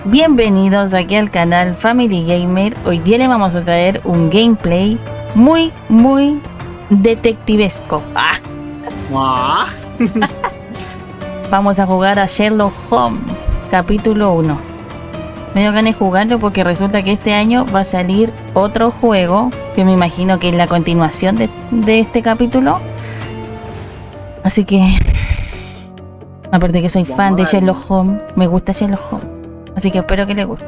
Bienvenidos aquí al canal Family Gamer. Hoy día le vamos a traer un gameplay muy detectivesco. Vamos a jugar a Sherlock Holmes, capítulo 1. Me dio ganas de jugarlo porque resulta que este año va a salir otro juego que me imagino que es la continuación de este capítulo. Así que, aparte que soy fan de Sherlock Holmes, me gusta Sherlock Holmes. Así que espero que le guste.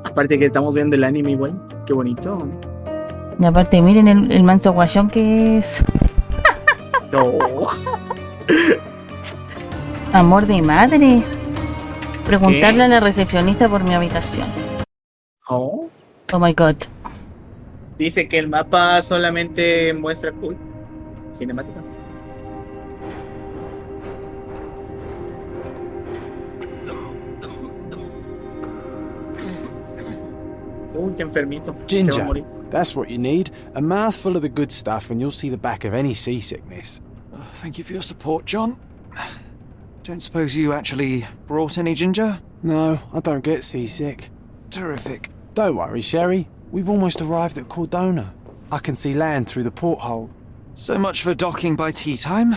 Aparte que estamos viendo el anime igual. Qué bonito. Y aparte miren el manso guayón que es. No. Amor de madre. Preguntarle ¿Qué? a la recepcionista por mi habitación. Oh. Oh my god. Dice que el mapa solamente muestra cinemática. Uy, qué enfermito. Se va a Ginger, morir. that's what you need. A mouthful of the good stuff and you'll see the back of any seasickness. Oh, thank you for your support, John. Don't suppose you actually brought any ginger? No, I don't get seasick. Terrific. Don't worry, Sherry. We've almost arrived at Cordona. I can see land through the porthole. So much for docking by tea time.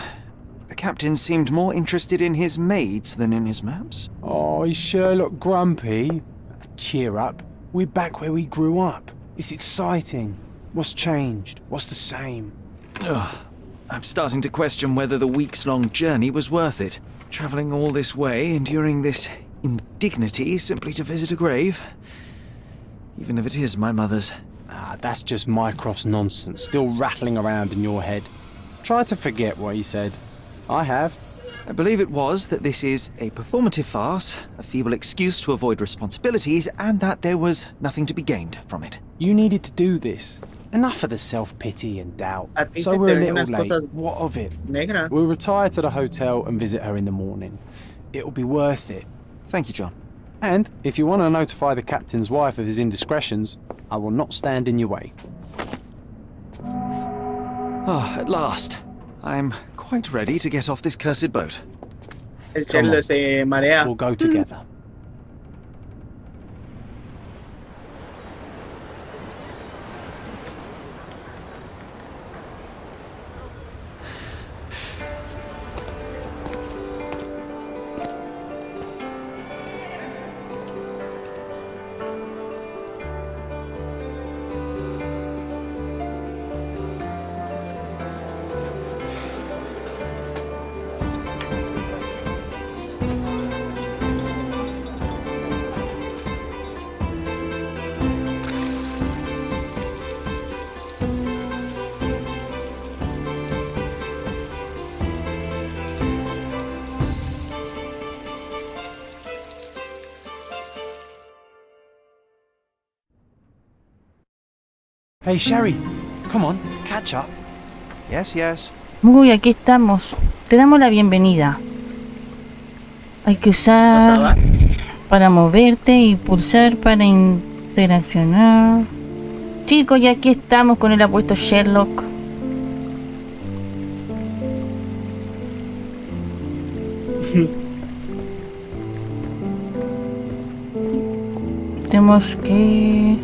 The captain seemed more interested in his maids than in his maps. Oh, is Sherlock grumpy? Cheer up. We're back where we grew up. It's exciting. What's changed? What's the same? Ugh. I'm starting to question whether the weeks-long journey was worth it. Travelling all this way, enduring this indignity simply to visit a grave. Even if it is my mother's. Ah, that's just Mycroft's nonsense, still rattling around in your head. Try to forget what he said. I have. I believe it was that this is a performative farce, a feeble excuse to avoid responsibilities, and that there was nothing to be gained from it. You needed to do this. Enough of the self-pity and doubt. A ti So se we're a te ven little unas late. cosas What of it? negras. We'll retire to the hotel and visit her in the morning. It'll be worth it. Thank you, John. And if you want to notify the captain's wife of his indiscretions, I will not stand in your way. Oh, at last. I'm quite ready to get off this cursed boat. El Sherlock se marea. We'll go together. Hey, Sherry, come on, catch up. Yes, yes. Uy, aquí estamos. Te damos la bienvenida. Hay que usar para moverte y pulsar para interaccionar. Chicos, ya aquí estamos con el apuesto Sherlock. Tenemos que...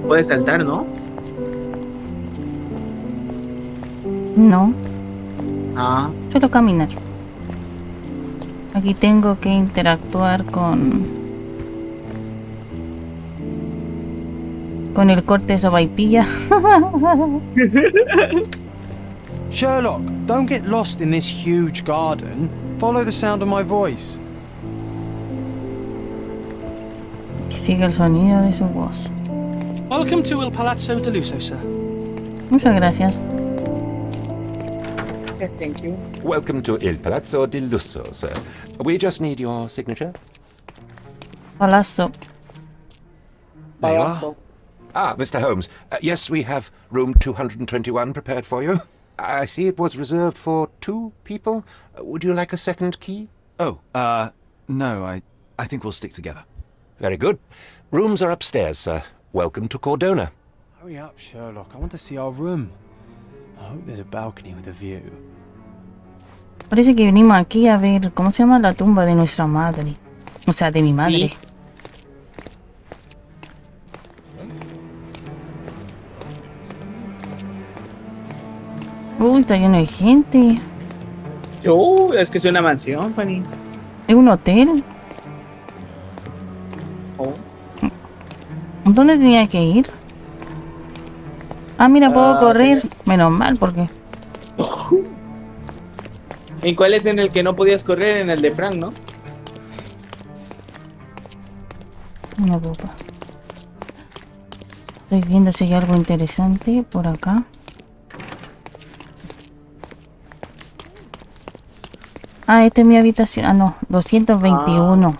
Puedes saltar, ¿no? No, Ah. solo caminar. Aquí tengo que interactuar con el corte de sopaipilla. Sherlock, don't get lost in this huge garden. Follow the sound of my voice. Que sigue el sonido de su voz. Welcome to Il Palazzo de Lusso, sir. Muchas gracias. Yeah, thank you. Welcome to Il Palazzo di Lusso, sir. We just need your signature. Palazzo. There you are. Palazzo. Ah, Mr. Holmes. Yes, we have room 221 prepared for you. I see it was reserved for 2 people. Would you like a second key? Oh, no, I think we'll stick together. Very good. Rooms are upstairs, sir. welcome to Cordona. Hurry up, Sherlock. I want to see our room. I hope there's a balcony with a view. Parece que venimos aquí a ver, ¿cómo se llama? La tumba de nuestra madre. O sea, de mi madre. Sí. Uy, está lleno de gente. Es que es una mansión, Fanny. ¿Es un hotel? Oh. ¿Dónde tenía que ir? Ah, mira, puedo correr. tenía- Menos mal, porque... ¿En cuál es en el que no podías correr? En el de Frank, ¿no? No puedo. Estoy viendo si hay algo interesante por acá. Ah, esta es mi habitación. Ah, no. 221.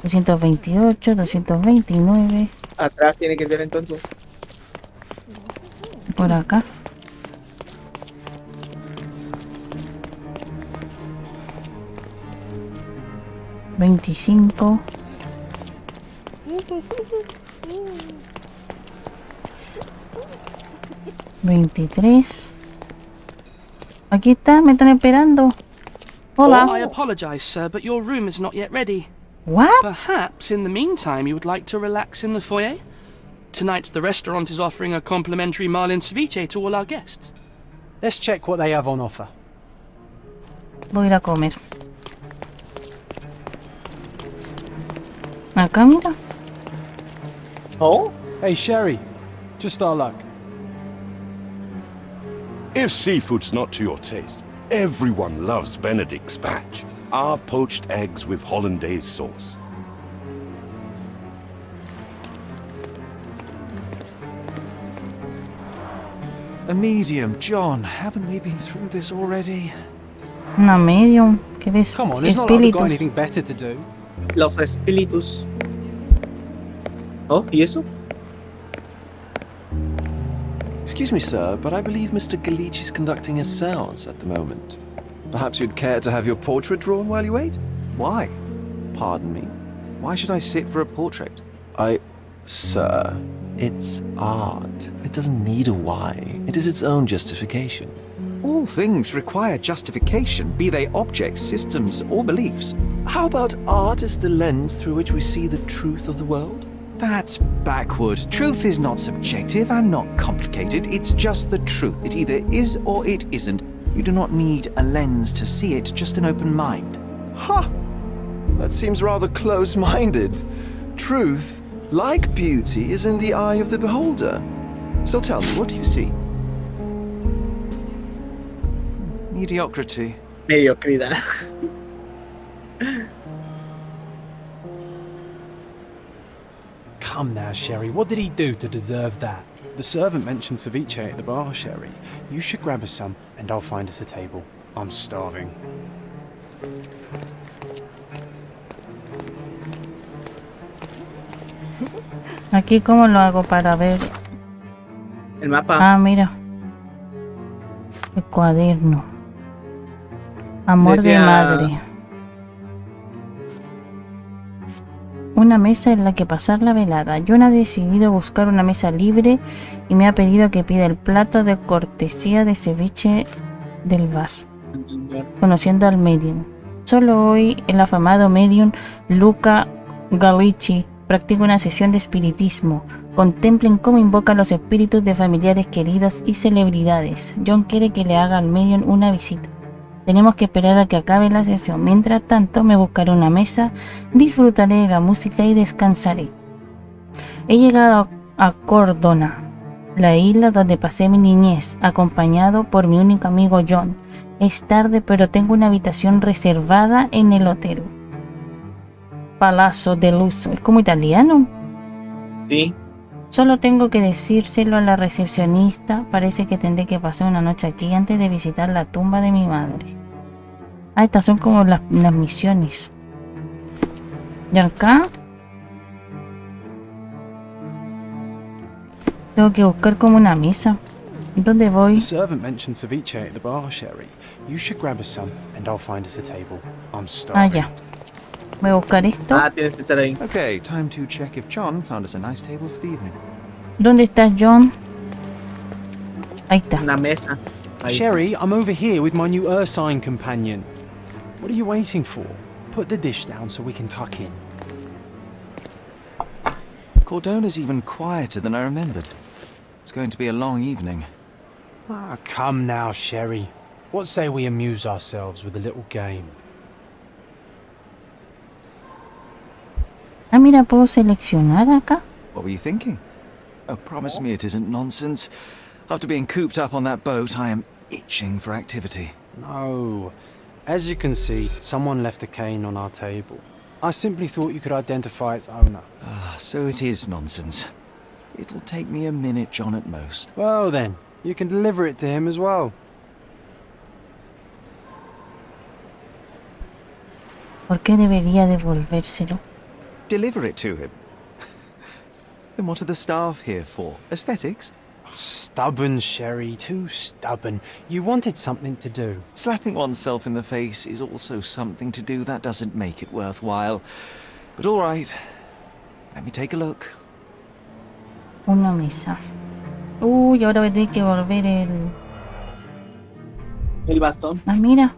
228, 229. Atrás tiene que ser entonces. Por acá. $25. $23. Aquí está, me están esperando. Hola. I apologize, sir, but your room is not yet ready. What? Perhaps, in the meantime, you would like to relax in the foyer? Tonight, the restaurant is offering a complimentary marlin ceviche to all our guests. Let's check what they have on offer. Voy a ir a comer. Acá, mira. Oh, Hey, Sherry. Just our luck. If seafood's not to your taste, everyone loves Benedict's batch. Our poached eggs with hollandaise sauce. A medium, John. Haven't we been through this already? Una medium. ¿Qué ves? Come on, it's not like we've got Espíritus. anything better to do. los espíritus. Oh, ¿y eso? Excuse me, sir, but I believe Mr. Galich is conducting a séance at the moment. Perhaps you'd care to have your portrait drawn while you wait? Why? Pardon me? Why should I sit for a portrait? Sir, it's art. It doesn't need a why. It is its own justification. All things require justification, be they objects, systems, or beliefs. How about art as the lens through which we see the truth of the world? That's backward. Truth is not subjective and not complicated. It's just the truth. It either is or it isn't. You do not need a lens to see it, just an open mind. Ha! That seems rather close-minded. Truth, like beauty, is in the eye of the beholder. So tell me, what do you see? Mediocrity. Mediocridad. Come now, Sherry. What did he do to deserve that? The servant mentioned ceviche at the bar, Sherry. You should grab us some, and I'll find us a table. I'm starving. Aquí, ¿cómo lo hago para ver? El mapa. Ah, mira. El cuaderno. Amor de Decía- madre. Una mesa en la que pasar la velada. John ha decidido buscar una mesa libre y me ha pedido que pida el plato de cortesía de ceviche del bar. Conociendo al medium. Solo hoy el afamado medium Luca Galici practica una sesión de espiritismo. Contemplen cómo invoca los espíritus de familiares queridos y celebridades. John quiere que le haga al medium una visita. Tenemos que esperar a que acabe la sesión. Mientras tanto, me buscaré una mesa, disfrutaré de la música y descansaré. He llegado a Cordona, la isla donde pasé mi niñez, acompañado por mi único amigo John. Es tarde, pero tengo una habitación reservada en el hotel. Palazzo dell'Uso. Es como italiano. Sí. Solo tengo que decírselo a la recepcionista. Parece que tendré que pasar una noche aquí antes de visitar la tumba de mi madre. Ah, estas son como las misiones. Y acá tengo que buscar como una misa. ¿Dónde voy? The servant mentioned ceviche at the bar, Sherry. You should grab us some, and I'll find us a table. I'm Ah, starving. ya. Voy a buscar esto. Ah, tienes que estar ahí. Okay, time to check if John found us a nice table for the evening. ¿Dónde estás, John? Ahí está. Una mesa. Ahí está. Sherry, I'm over here with my new Ursine companion. What are you waiting for? Put the dish down so we can tuck in. Cordona's even quieter than I remembered. It's going to be a long evening. Ah, come now, Sherry. What say we amuse ourselves with a little game? Ah, mira, puedo seleccionar acá. What were you thinking? Oh, promise me it isn't nonsense. After being cooped up on that boat, I am itching for activity. No. As you can see, someone left a cane on our table. I simply thought you could identify its owner. Ah, so it is nonsense. It'll take me a minute, John, at most. Well then, you can deliver it to him as well. ¿Por qué debería devolvérselo? Deliver it to him. Then what are the staff here for? Aesthetics? Stubborn, Sherry, too stubborn. You wanted something to do. Slapping oneself in the face is also something to do. That doesn't make it worthwhile. But all right. Let me take a look. Una mesa. Uy, ahora voy a tener que volver El bastón. Ah, mira.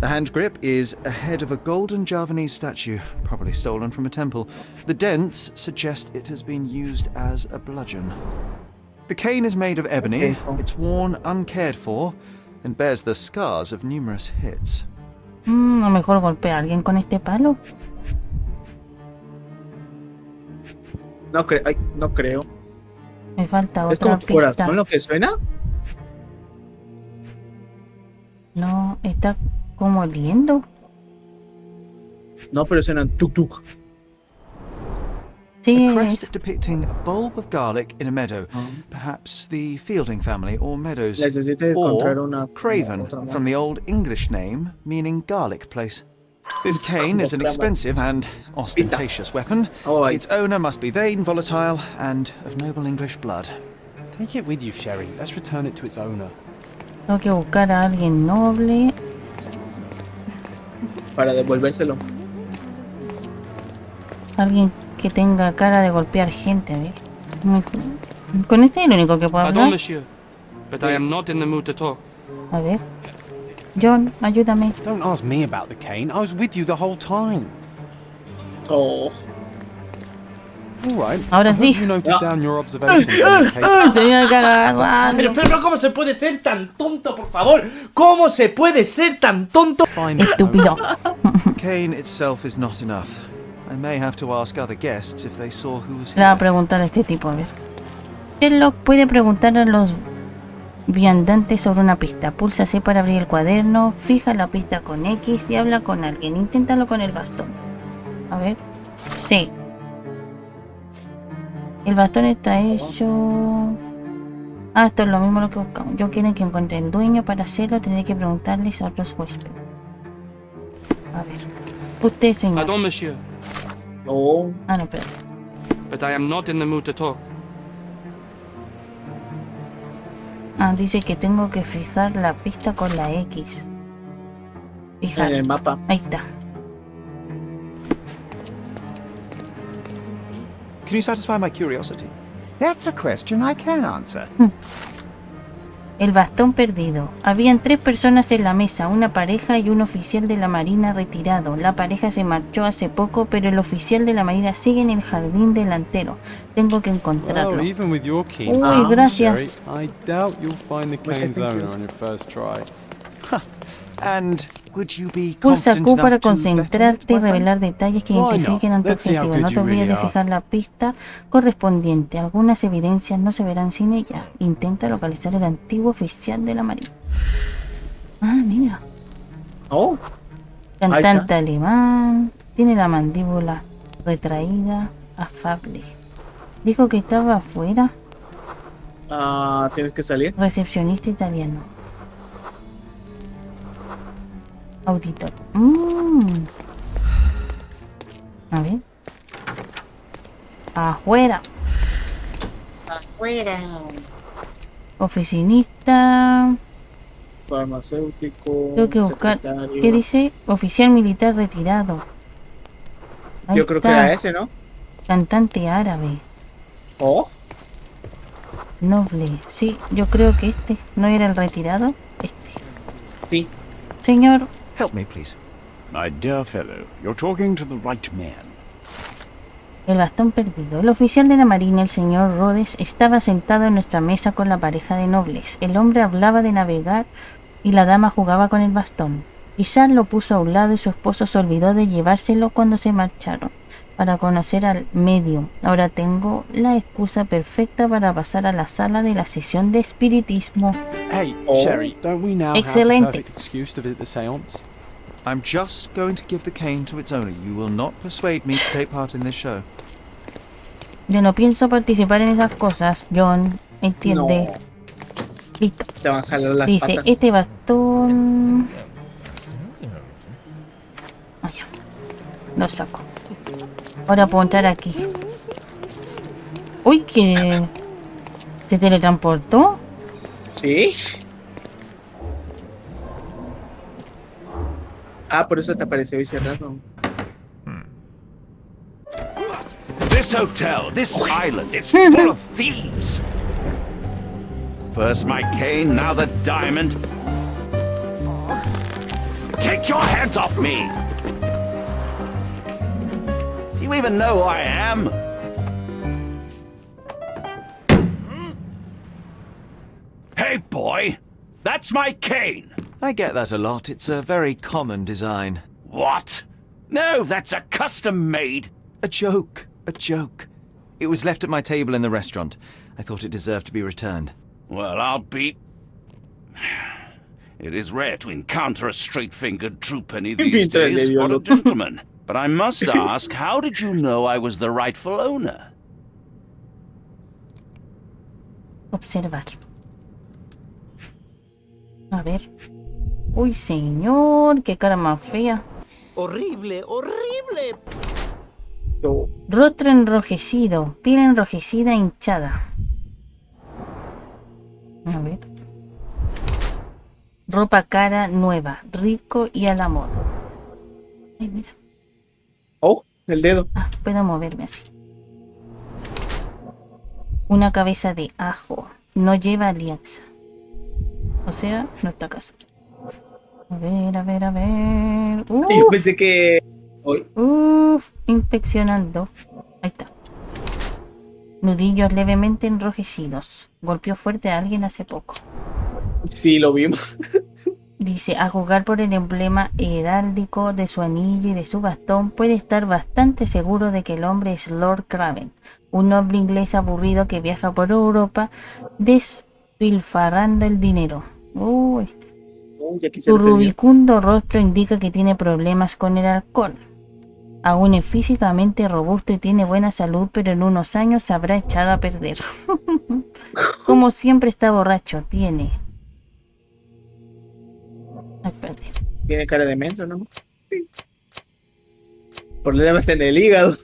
The hand grip is a head of a golden Javanese statue, probably stolen from a temple. The dents suggest it has been used as a bludgeon. The cane is made of ebony, it's worn uncared for, and bears the scars of numerous hits. A lo mejor golpea a alguien con este palo. No, no creo. Me falta ¿Es como otra tu pista. corazón lo que suena? No, está como oliendo. No, pero suena tuk tuk. Sí, A crest es. depicting a bulb of garlic in a meadow, perhaps the Fielding family or Meadows, Necesitas encontrar or una Craven, otra from the old English name meaning garlic place. This cane is an expensive and ostentatious weapon. Oh, Its owner must be vain, volatile, and of noble English blood. Take it with you, Sherry. Let's return it to its owner. Tengo que buscar a alguien noble. Para devolvérselo. Alguien que tenga cara de golpear gente, a ver. Con este es el único que puedo Pardon, hablar. monsieur, but I am not in the mood to talk. A ver. John, ayúdame. Don't ask me about the cane. I was with you the whole time. Oh. All right. Ahora I hope sí. you noted down your observations on the case. Tenía que agarrarlo. Pero ¿cómo se puede ser tan tonto, por favor? ¿Cómo se puede ser tan tonto? Find it. Estúpido. The cane itself is not enough. I may have to ask other guests if they saw who was Le va a here. preguntar a este tipo, a ver. Sherlock puede preguntar a los viandantes sobre una pista. Pulsa C para abrir el cuaderno, fija la pista con X y habla con alguien. Inténtalo con el bastón. A ver. C. El bastón está hecho... Ah, esto es lo mismo lo que buscamos. Yo quiero que encuentre el dueño. Para hacerlo tendré que preguntarles a otros huéspedes. A ver. Usted, señor. Pardon, monsieur, Oh. Ah, no, espera. but I am not in the mood to talk. Ah, dice que tengo que fijar la pista con la X. Fijar. En el mapa. Ahí está. Can you satisfy my curiosity? That's a question I can answer. El bastón perdido. Habían 3 personas en la mesa, una pareja y un oficial de la marina retirado. La pareja se marchó hace poco, pero el oficial de la marina sigue en el jardín delantero. Tengo que encontrarlo. Well, even with your keen Uy, sense, gracias. Sherry, I doubt you'll find the cane's thank you. owner on your first try. And would you be Pulsa confident Q para enough to concentrarte y better it, my friend? revelar detalles que Why not? identifiquen a tu Let's see how objetivo. No good te you olvides really de are. fijar la pista correspondiente. Algunas evidencias no se verán sin ella. Intenta localizar el antiguo oficial de la marina. Ah, mira. Oh. Cantante alemán. Tiene la mandíbula retraída. Afable. Dijo que estaba afuera. Ah, tienes que salir. Recepcionista italiano. Auditor. A ver. Afuera. Oficinista. Farmacéutico. Tengo que buscar. secretario. ¿Qué dice? Oficial militar retirado. Ahí Yo creo que está. era ese, ¿no? Cantante árabe. ¿Oh? Noble. Sí, yo creo que este. ¿No era el retirado? Este. Sí. Señor. Help me, please. My dear fellow, you're talking to the right man. El bastón perdido. El oficial de la marina, el señor Rhodes, estaba sentado en nuestra mesa con la pareja de nobles. El hombre hablaba de navegar y la dama jugaba con el bastón. Quizás lo puso a un lado y su esposo se olvidó de llevárselo cuando se marcharon para conocer al medium. Ahora tengo la excusa perfecta para pasar a la sala de la sesión de espiritismo. Hey, Oh. Sherry, don't we now have the Excelente. perfect excuse to visit the seance? I'm just going to give the cane to its owner. You will not persuade me to take part in this show. Yo no pienso participar en esas cosas, John. ¿Entiende? No. Listo. Te van a jalar las Dice, patas. este bastón... Ah, ya. Lo saco. Ahora puedo entrar aquí. Uy, que... ¿Se teletransportó? ¿Sí? Ah, por eso te apareció hoy cerrado. This hotel, this island, it's full of thieves. First my cane, now the diamond. Take your hands off me! Do you even know who I am? Hey, boy! That's my cane! I get that a lot. It's a very common design. What? No, that's a custom-made. A joke. A joke. It was left at my table in the restaurant. I thought it deserved to be returned. Well, I'll be... It is rare to encounter a straight-fingered true penny these days. What a gentleman. But I must ask, how did you know I was the rightful owner? Observar. A ver. Uy, señor, qué cara más fea. Horrible, horrible. Rostro enrojecido, piel enrojecida e hinchada. A ver. Ropa cara nueva, rico y a la moda. Ay, mira. Oh, el dedo. Ah, puedo moverme así. Una cabeza de ajo. No lleva alianza. O sea, no está casado. A ver, a ver, a ver. Yo pensé que... Inspeccionando. Ahí está. Nudillos levemente enrojecidos. Golpeó fuerte a alguien hace poco. Sí, lo vimos. Dice, a jugar por el emblema heráldico de su anillo y de su bastón, puede estar bastante seguro de que el hombre es Lord Craven, un noble inglés aburrido que viaja por Europa despilfarrando el dinero. Uy. Su rubicundo rostro indica que tiene problemas con el alcohol. Aún es físicamente robusto y tiene buena salud, pero en unos años se habrá echado a perder. Como siempre está borracho, tiene... Ay, espérate. Tiene cara de menso, ¿no? Sí. Problemas en el hígado.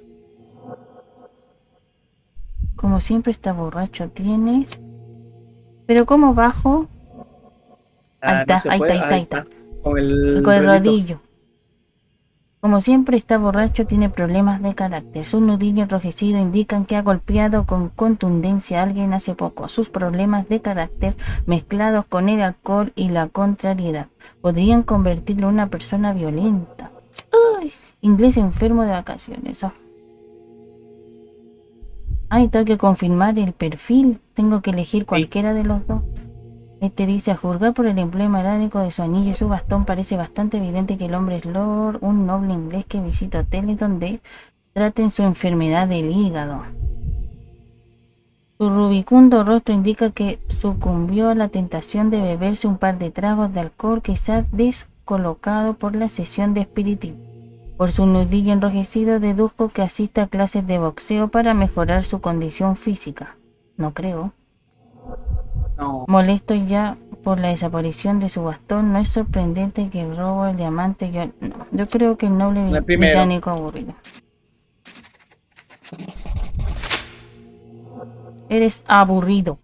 Como siempre está borracho, tiene... Pero como bajo... Ahí está, no ahí puede. está, ahí está. Con el rodillo. Como siempre está borracho, tiene problemas de carácter. Sus nudillos enrojecidos indican que ha golpeado con contundencia a alguien hace poco. Sus problemas de carácter, mezclados con el alcohol y la contrariedad, podrían convertirlo en una persona violenta. ¡Ay! Inglés enfermo de vacaciones. Oh. Ay, tengo que confirmar el perfil. Tengo que elegir cualquiera de los dos. Este dice, a juzgar por el emblema heráldico de su anillo y su bastón, parece bastante evidente que el hombre es Lord, un noble inglés que visita hoteles donde traten su enfermedad del hígado. Su rubicundo rostro indica que sucumbió a la tentación de beberse un par de tragos de alcohol que se ha descolocado por la sesión de espiritismo. Por su nudillo enrojecido deduzco que asiste a clases de boxeo para mejorar su condición física. No creo. No. Molesto ya por la desaparición de su bastón, no es sorprendente que el robo del diamante... Yo creo que el noble británico aburrido. Eres aburrido.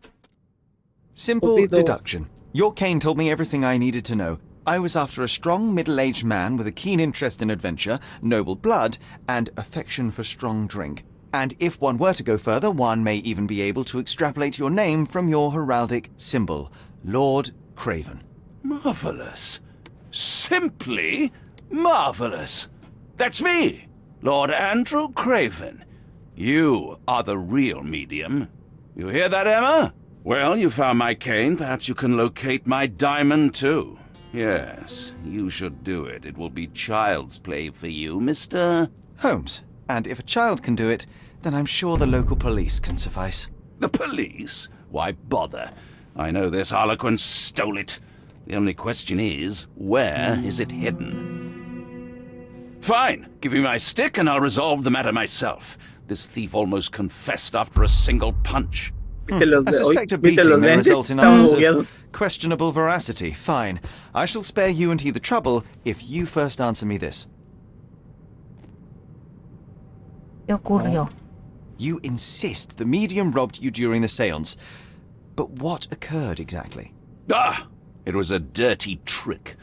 Simple deduction. Your cane told me everything I needed to know. I was after a strong, middle-aged man with a keen interest in adventure, noble blood, and affection for strong drink. And if one were to go further, one may even be able to extrapolate your name from your heraldic symbol, Lord Craven. Marvelous. Simply marvelous. That's me, Lord Andrew Craven. You are the real medium. You hear that, Emma? Well, you found my cane. Perhaps you can locate my diamond, too. Yes, you should do it. It will be child's play for you, Mr. Holmes. And if a child can do it, then I'm sure the local police can suffice. The police? Why bother? I know this harlequin stole it. The only question is, where is it hidden? Fine. Give me my stick and I'll resolve the matter myself. This thief almost confessed after a single punch. I suspect a beating may result in answers of questionable veracity. Fine. I shall spare you and he the trouble if you first answer me this. ¿Qué ocurrió? You insist the medium robbed you during the séance. But what occurred exactly? It was a dirty trick.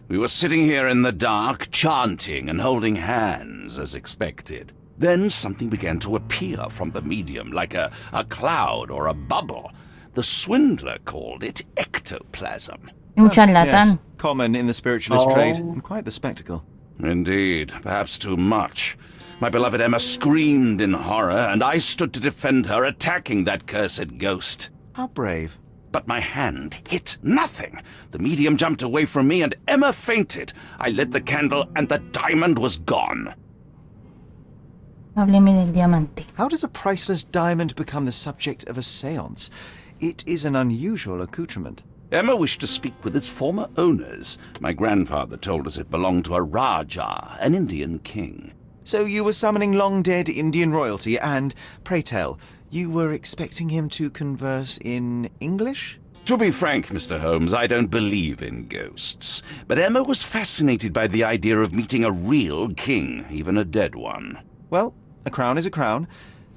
We were sitting here in the dark, chanting and holding hands as expected. Then something began to appear from the medium, like a cloud or a bubble. The swindler called it ectoplasm. Un charlatán. Yes, common in the spiritualist trade, and quite the spectacle. Indeed, perhaps too much. My beloved Emma screamed in horror, and I stood to defend her, attacking that cursed ghost. How brave. But my hand hit nothing. The medium jumped away from me, and Emma fainted. I lit the candle, and the diamond was gone. Hábleme del diamante. How does a priceless diamond become the subject of a séance? It is an unusual accoutrement. Emma wished to speak with its former owners. My grandfather told us it belonged to a Rajah, an Indian king. So you were summoning long-dead Indian royalty, and, pray tell, you were expecting him to converse in English? To be frank, Mr. Holmes, I don't believe in ghosts. But Emma was fascinated by the idea of meeting a real king, even a dead one. Well, a crown is a crown.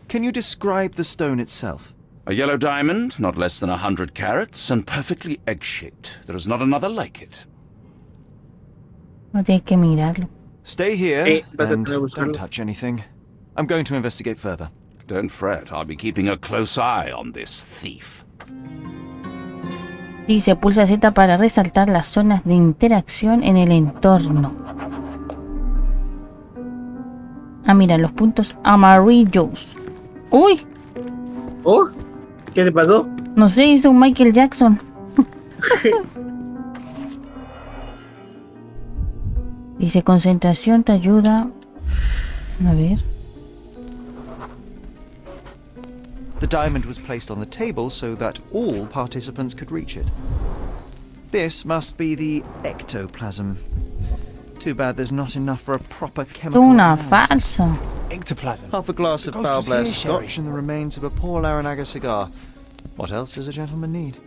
Can you describe the stone itself? A yellow diamond, not less than 100 carats, and perfectly egg-shaped. There is not another like it. No tienes que mirarlo. Stay here and don't touch anything. I'm going to investigate further. Don't fret, I'll be keeping a close eye on this thief. Dice, pulsa Z para resaltar las zonas de interacción en el entorno. Ah, mira, los puntos amarillos. ¡Uy! ¿Oh? ¿Qué te pasó? No sé, hizo un Michael Jackson. Dice, concentración te ayuda. A ver. The diamond was placed on the table so that all participants could reach it. This must be the ectoplasm. Too bad there's not enough for a proper chemical Una analysis. falsa. Ectoplasm. Half a glass of The ghost foul was black here, scotch Sherry. and the remains of a Paul Aranaga cigar. What else does a gentleman need?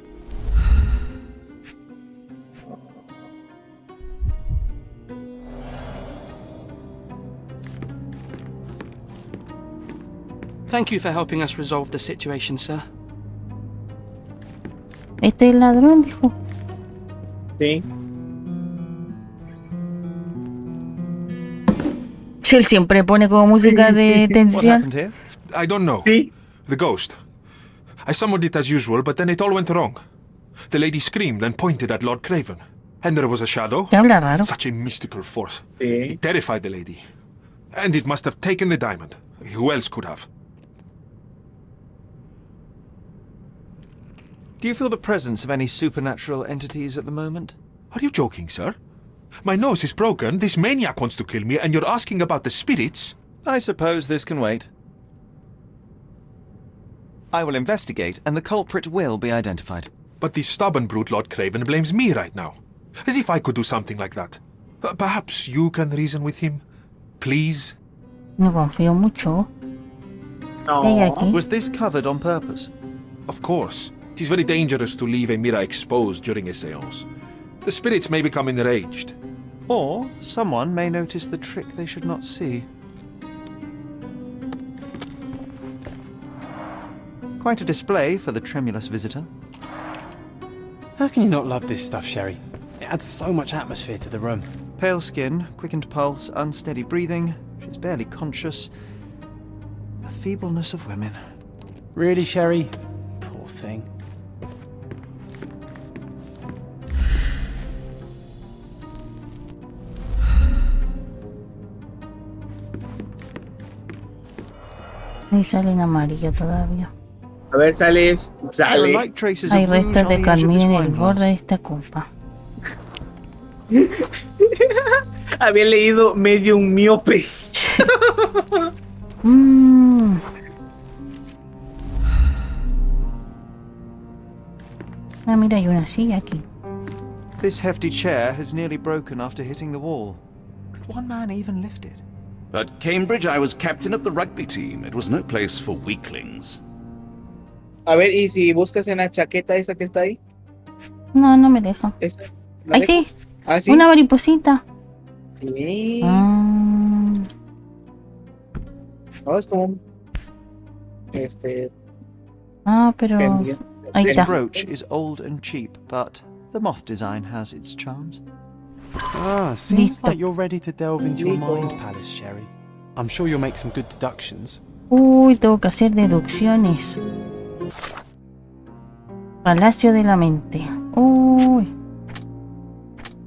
Thank you for helping us resolve the situation, sir. Este es el ladrón, dijo. Sí. Él siempre pone como música de What tensión. happened here? I don't know. Sí. The ghost. I summoned it as usual, but then it all went wrong. The lady screamed and pointed at Lord Craven. And there was a shadow. Te habla raro. Such a mystical force. Sí. It terrified the lady. And it must have taken the diamond. Who else could have? Do you feel the presence of any supernatural entities at the moment? Are you joking, sir? My nose is broken, this maniac wants to kill me, and you're asking about the spirits? I suppose this can wait. I will investigate, and the culprit will be identified. But the stubborn brute Lord Craven blames me right now. As if I could do something like that. Perhaps you can reason with him? Please? No confío mucho. ¿Qué hay aquí? Was this covered on purpose? Of course. It is very dangerous to leave a mirror exposed during a séance. The spirits may become enraged. Or someone may notice the trick they should not see. Quite a display for the tremulous visitor. How can you not love this stuff, Sherry? It adds so much atmosphere to the room. Pale skin, quickened pulse, unsteady breathing. She's barely conscious. The feebleness of women. Really, Sherry? Poor thing. Ahí sale en amarillo todavía. A ver, sales. Sale. Hay restos de carmín en el borde de esta copa. Había leído medio un miope. Ah, mira, hay una silla aquí. This hefty chair has nearly broken after hitting the wall. Could one man even lift it? At Cambridge, I was captain of the rugby team. It was no place for weaklings. A ver, ¿y si buscas en la chaqueta esa que está ahí? No, no me deja. ¡Ay, sí! ¿Ah, sí? Una mariposita. Sí. Ah. No, es como... Ah, pero... Ahí This está. brooch is old and cheap, but the moth design has its charms. Ah, seems Listo. like you're ready to delve into your mind palace, Sherry. I'm sure you'll make some good deductions. Uy, tengo que hacer deducciones. Palacio de la mente. Uy.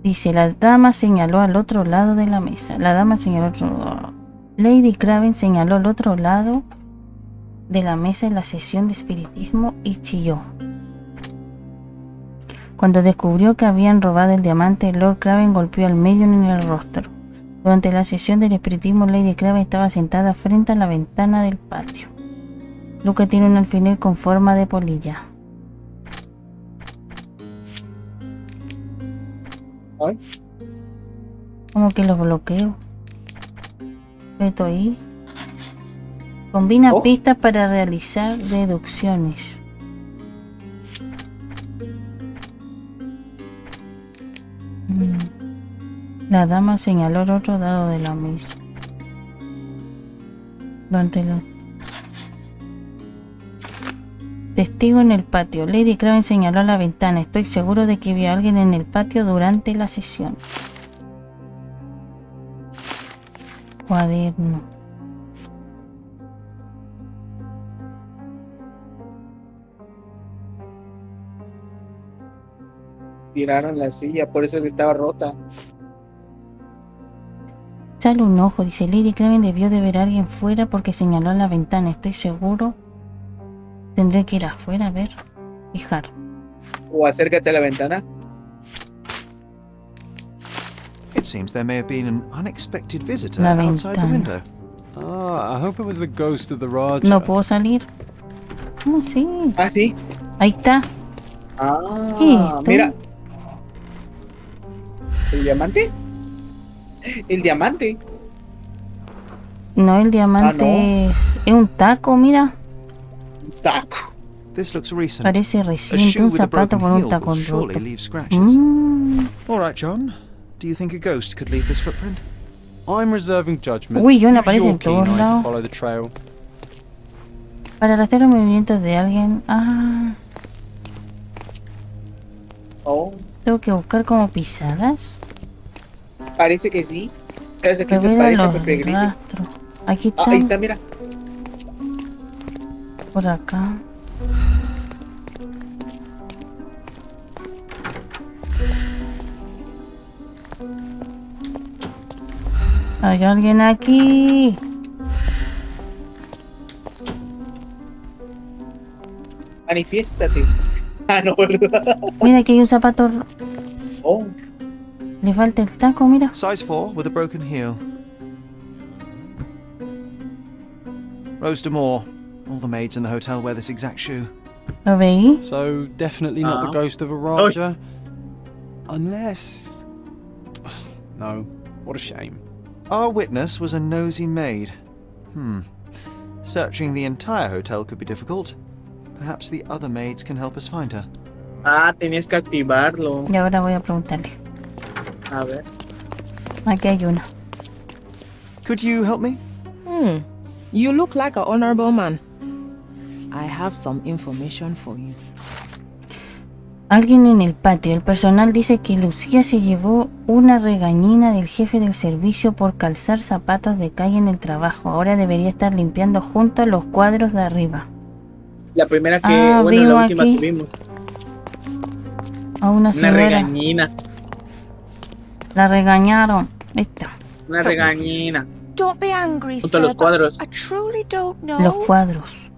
Dice, la dama señaló al otro lado de la mesa. La dama señaló al otro lado. Lady Craven señaló al otro lado de la mesa en la sesión de espiritismo y chilló. Cuando descubrió que habían robado el diamante, Lord Craven golpeó al medium en el rostro. Durante la sesión del espiritismo, Lady Craven estaba sentada frente a la ventana del patio. Luca tiene un alfiler con forma de polilla. Ay. Como que los bloqueo. Esto ahí. Combina pistas para realizar deducciones. La dama señaló al otro lado de la mesa. Durante la... Testigo en el patio. Lady Craven señaló a la ventana. Estoy seguro de que vio a alguien en el patio durante la sesión. Cuaderno. Tiraron la silla, por eso que estaba rota. Sale un ojo, dice Lady Craven debió de ver a alguien fuera porque señaló a la ventana. Estoy seguro. Tendré que ir afuera a ver. Fijar. O acércate a la ventana. It seems there may have been an unexpected visitor La outside the ventana. window. Ah, I hope it was the ghost of the Raja. No puedo salir. Ah, sí. Ah, sí. Ahí está. Ah, ¿Qué es esto? mira. ¿El diamante? ¿El diamante? No, el diamante es un taco, mira. Un taco. This looks recent. Parece A reciente, shoe un with a zapato broken con un heel tacón will surely roto. leave scratches. Mm. All right, John. Do you think a ghost could leave this footprint? I'm reserving judgment. Uy, John Use aparece en your keen todos eye to lados. follow the trail. Para rastrear los movimientos de alguien. Ah, Oh, tengo que buscar como pisadas. parece que sí. ¿Sabes a quién se Revela parece, los Pepe Grillo? rastros. Aquí Ah, está. ahí está, mira. Por acá. Hay alguien aquí. Manifiéstate. Ah, no, ¿verdad? Mira, aquí hay un zapato. Oh, Le falta el taco, mira. Size 4 with a broken heel. Rose D'Amour. All the maids in the hotel wear this exact shoe. ¿Lo veí? So, definitely not the ghost of a Raja. Unless... No, what a shame. Our witness was a nosy maid. Searching the entire hotel could be difficult. Perhaps the other maids can help us find her. ah, tenías que activarlo. Y ahora voy a preguntarle. A ver. Aquí hay una. Could you help me? You look like an honorable man. I have some information for you. Alguien en el patio. El personal dice que Lucía se llevó una regañina del jefe del servicio por calzar zapatos de calle en el trabajo. Ahora debería estar limpiando junto a los cuadros de arriba. La primera que, bueno, la última aquí que vimos. a una señora. Regañina. La regañaron. Ahí está. Una regañina. Don't be angry, Junto a los cuadros. I truly don't know. Los cuadros.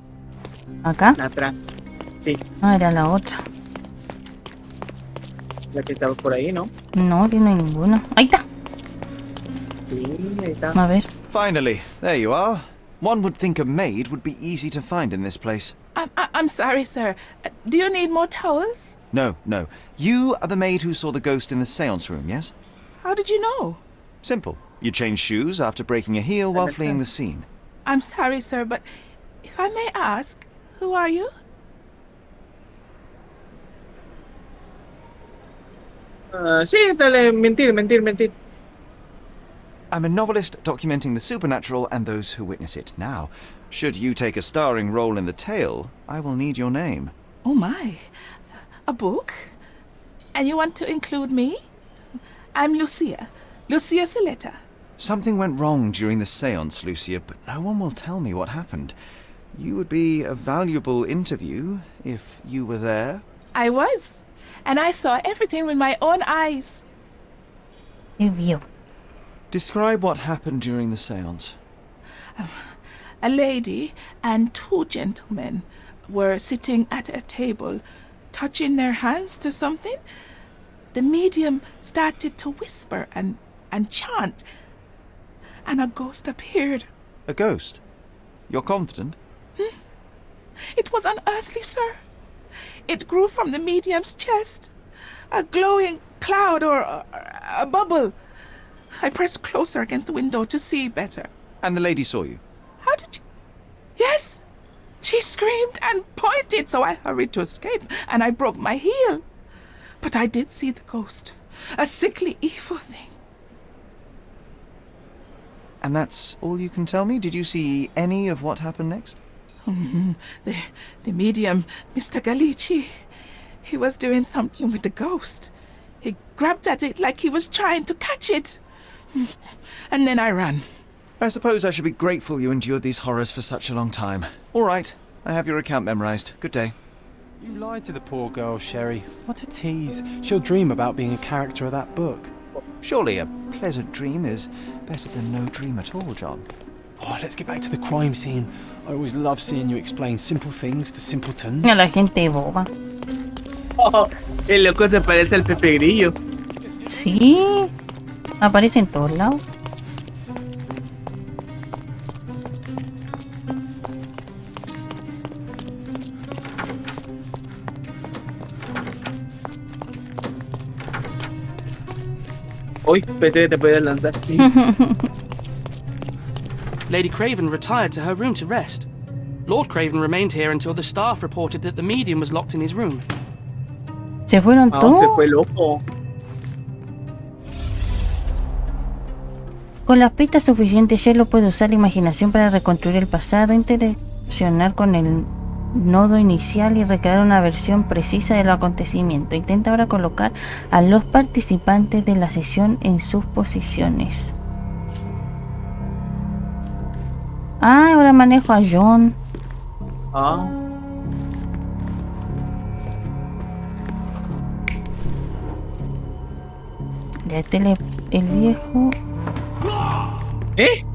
¿Acá? Atrás. Sí. Ah, era la otra. La que estaba por ahí, ¿no? No, aquí no hay ninguna. Ahí está. Sí, ahí está. A ver. Finally, there you are. One would think a maid would be easy to find in this place. I'm sorry, sir. Do you need more towels? No, no. You are the maid who saw the ghost in the seance room, yes? How did you know? Simple. You changed shoes after breaking a heel while fleeing the scene. I'm sorry, sir, but if I may ask, who are you? Sí, dale, mentir. I'm a novelist documenting the supernatural and those who witness it. Now, should you take a starring role in the tale, I will need your name. Oh my. A book? And you want to include me? I'm Lucia. Lucia Saletta. Something went wrong during the seance, Lucia, but no one will tell me what happened. You would be a valuable interview if you were there. I was. And I saw everything with my own eyes. View. Describe what happened during the seance. A lady and two gentlemen were sitting at a table, touching their hands to something. The medium started to whisper and chant, and a ghost appeared. A ghost? You're confident? It was unearthly, sir. It grew from the medium's chest. A glowing cloud or a bubble. I pressed closer against the window to see better. And the lady saw you? How did you... Yes! She screamed and pointed, so I hurried to escape, and I broke my heel. But I did see the ghost. A sickly, evil thing. And that's all you can tell me? Did you see any of what happened next? The medium, Mr. Galici, he was doing something with the ghost. He grabbed at it like he was trying to catch it. And then I ran. I suppose I should be grateful you endured these horrors for such a long time. All right, I have your account memorized. Good day. You lied to the poor girl, Sherry. What a tease. She'll dream about being a character of that book. Surely a pleasant dream is better than no dream at all, John. Oh, let's get back to the crime scene. I always love seeing you explain simple things to simpletons. A la gente boba. Oh, el loco se parece al Pepe Grillo. Sí. Aparece en todos lados. Uy, pensé que te podías lanzar. Lady Craven retired to her room to rest. Lord Craven remained here until the staff reported that the medium was locked in his room. ¿Se fueron todos? Se fue loco. Con las pistas suficientes, Sherlock puede usar la imaginación para reconstruir el pasado, interaccionar con el nodo inicial y recrear una versión precisa de los acontecimientos. Intenta ahora colocar a los participantes de la sesión en sus posiciones. Ah, ahora manejo a John. Ah. Ya el viejo. ¿Eh?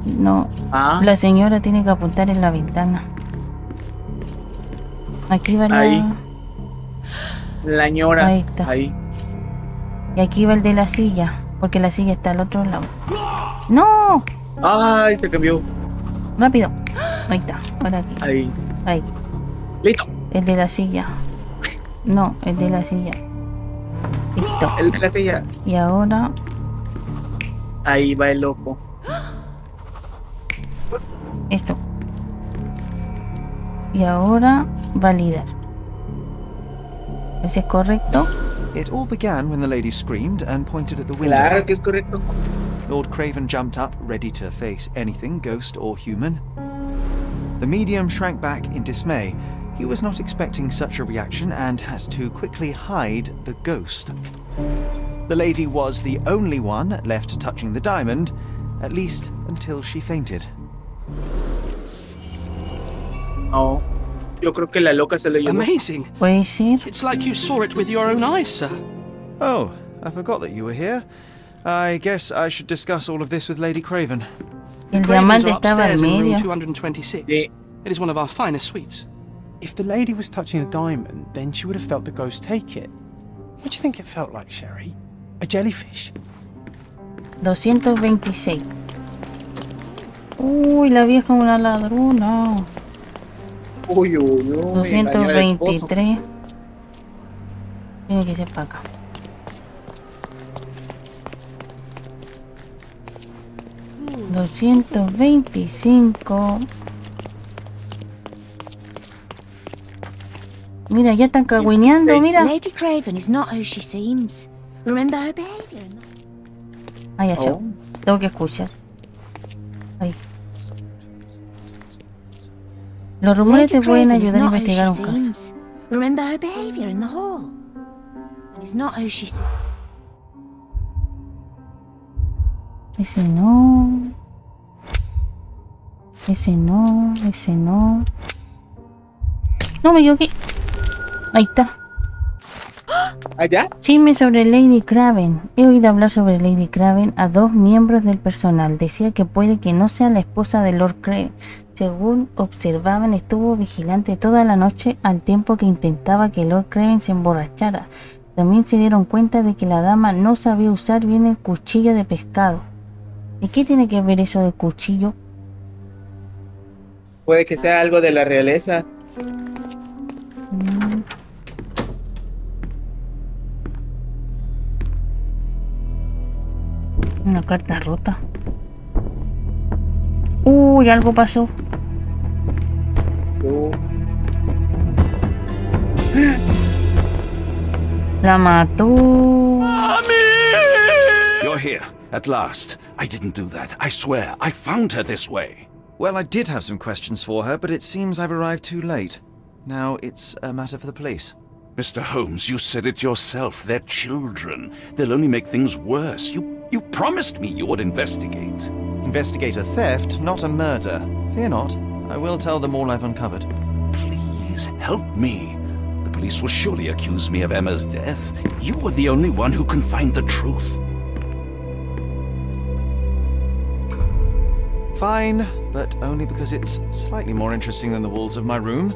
No. Ah. La señora tiene que apuntar en la ventana. Aquí va la... Ahí. La ñora. Ahí está. Ahí. Y aquí va el de la silla, porque la silla está al otro lado. ¡No! Ay, se cambió. Rápido. Ahí está. Ahora aquí. Ahí. Ahí. Listo. El de la silla. No, el de la silla. Listo. El de la silla. Y ahora... Ahí va el loco. Esto. Y ahora validar. A ver si es correcto. It all began when the lady screamed and pointed at the window. Claro que es correcto. Lord Craven jumped up, ready to face anything, ghost or human. The medium shrank back in dismay. He was not expecting such a reaction and had to quickly hide the ghost. The lady was the only one left touching the diamond, at least until she fainted. No. Yo creo que la loca se lo llevó. Amazing. Puede ser. It's like you saw it with your own eyes, sir. Oh, I forgot that you were here. I guess I should discuss all of this with Lady Craven. El Cravens diamante are estaba upstairs en in room medio. 226. Sí. It is one of our finest suites. If the lady was touching a diamond, then she would have felt the ghost take it. What do you think it felt like, Sherry? A jellyfish? 226. Uy, la vieja una ladrona. Uy, uy, uy. engañó al esposo. 223. Tiene que ser para acá. $225. Mira, ya están cagüineando, mira. Lady Craven is not who she seems. Remember her behavior. Ay, allá. Tengo que escuchar. Ahí. Los rumores te pueden ayudar a investigar un caso. Remember her behavior in the hall. And it's not who she seems. Ese no. Ese no. Ese no. No me equivoqué. Ahí está. ¿Allá? Chisme sobre Lady Craven. He oído hablar sobre Lady Craven a 2 miembros del personal. Decía que puede que no sea la esposa de Lord Craven. Según observaban, estuvo vigilante toda la noche al tiempo que intentaba que Lord Craven se emborrachara. También se dieron cuenta de que la dama no sabía usar bien el cuchillo de pescado. ¿Y qué tiene que ver eso del cuchillo? Puede que sea algo de la realeza. Una carta rota. Uy, algo pasó. La mató. You're here, at last. I didn't do that. I swear, I found her this way. Well, I did have some questions for her, but it seems I've arrived too late. Now it's a matter for the police. Mr. Holmes, you said it yourself. They're children. They'll only make things worse. You promised me you would investigate. Investigate a theft, not a murder. Fear not. I will tell them all I've uncovered. Please, help me. The police will surely accuse me of Emma's death. You were the only one who can find the truth. Fine, but only because it's slightly more interesting than the walls of my room.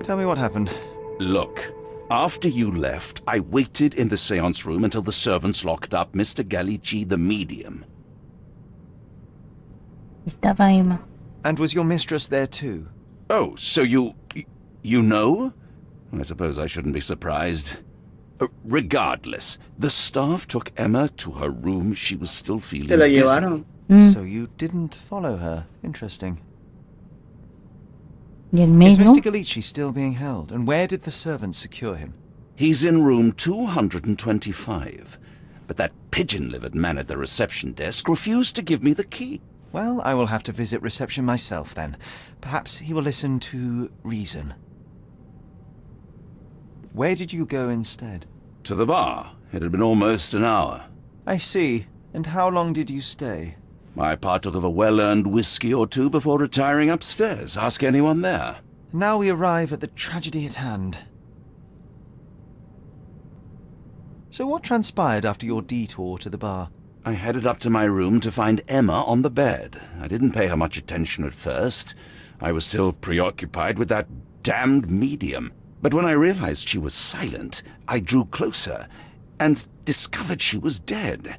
Tell me what happened. Look, after you left, I waited in the seance room until the servants locked up Mr. Gallici, the medium. Estaba Emma. And was your mistress there too? Oh, so you know? I suppose I shouldn't be surprised. Regardless, the staff took Emma to her room. She was still feeling dizzy. So you didn't follow her. Interesting. Is Mr. Gallici still being held? And where did the servants secure him? He's in room 225. But that pigeon-livered man at the reception desk refused to give me the key. Well, I will have to visit reception myself then. Perhaps he will listen to reason. Where did you go instead? To the bar. It had been almost an hour. I see. And how long did you stay? I partook of a well-earned whiskey or two before retiring upstairs. Ask anyone there. Now we arrive at the tragedy at hand. So what transpired after your detour to the bar? I headed up to my room to find Emma on the bed. I didn't pay her much attention at first. I was still preoccupied with that damned medium. But when I realized she was silent, I drew closer and discovered she was dead.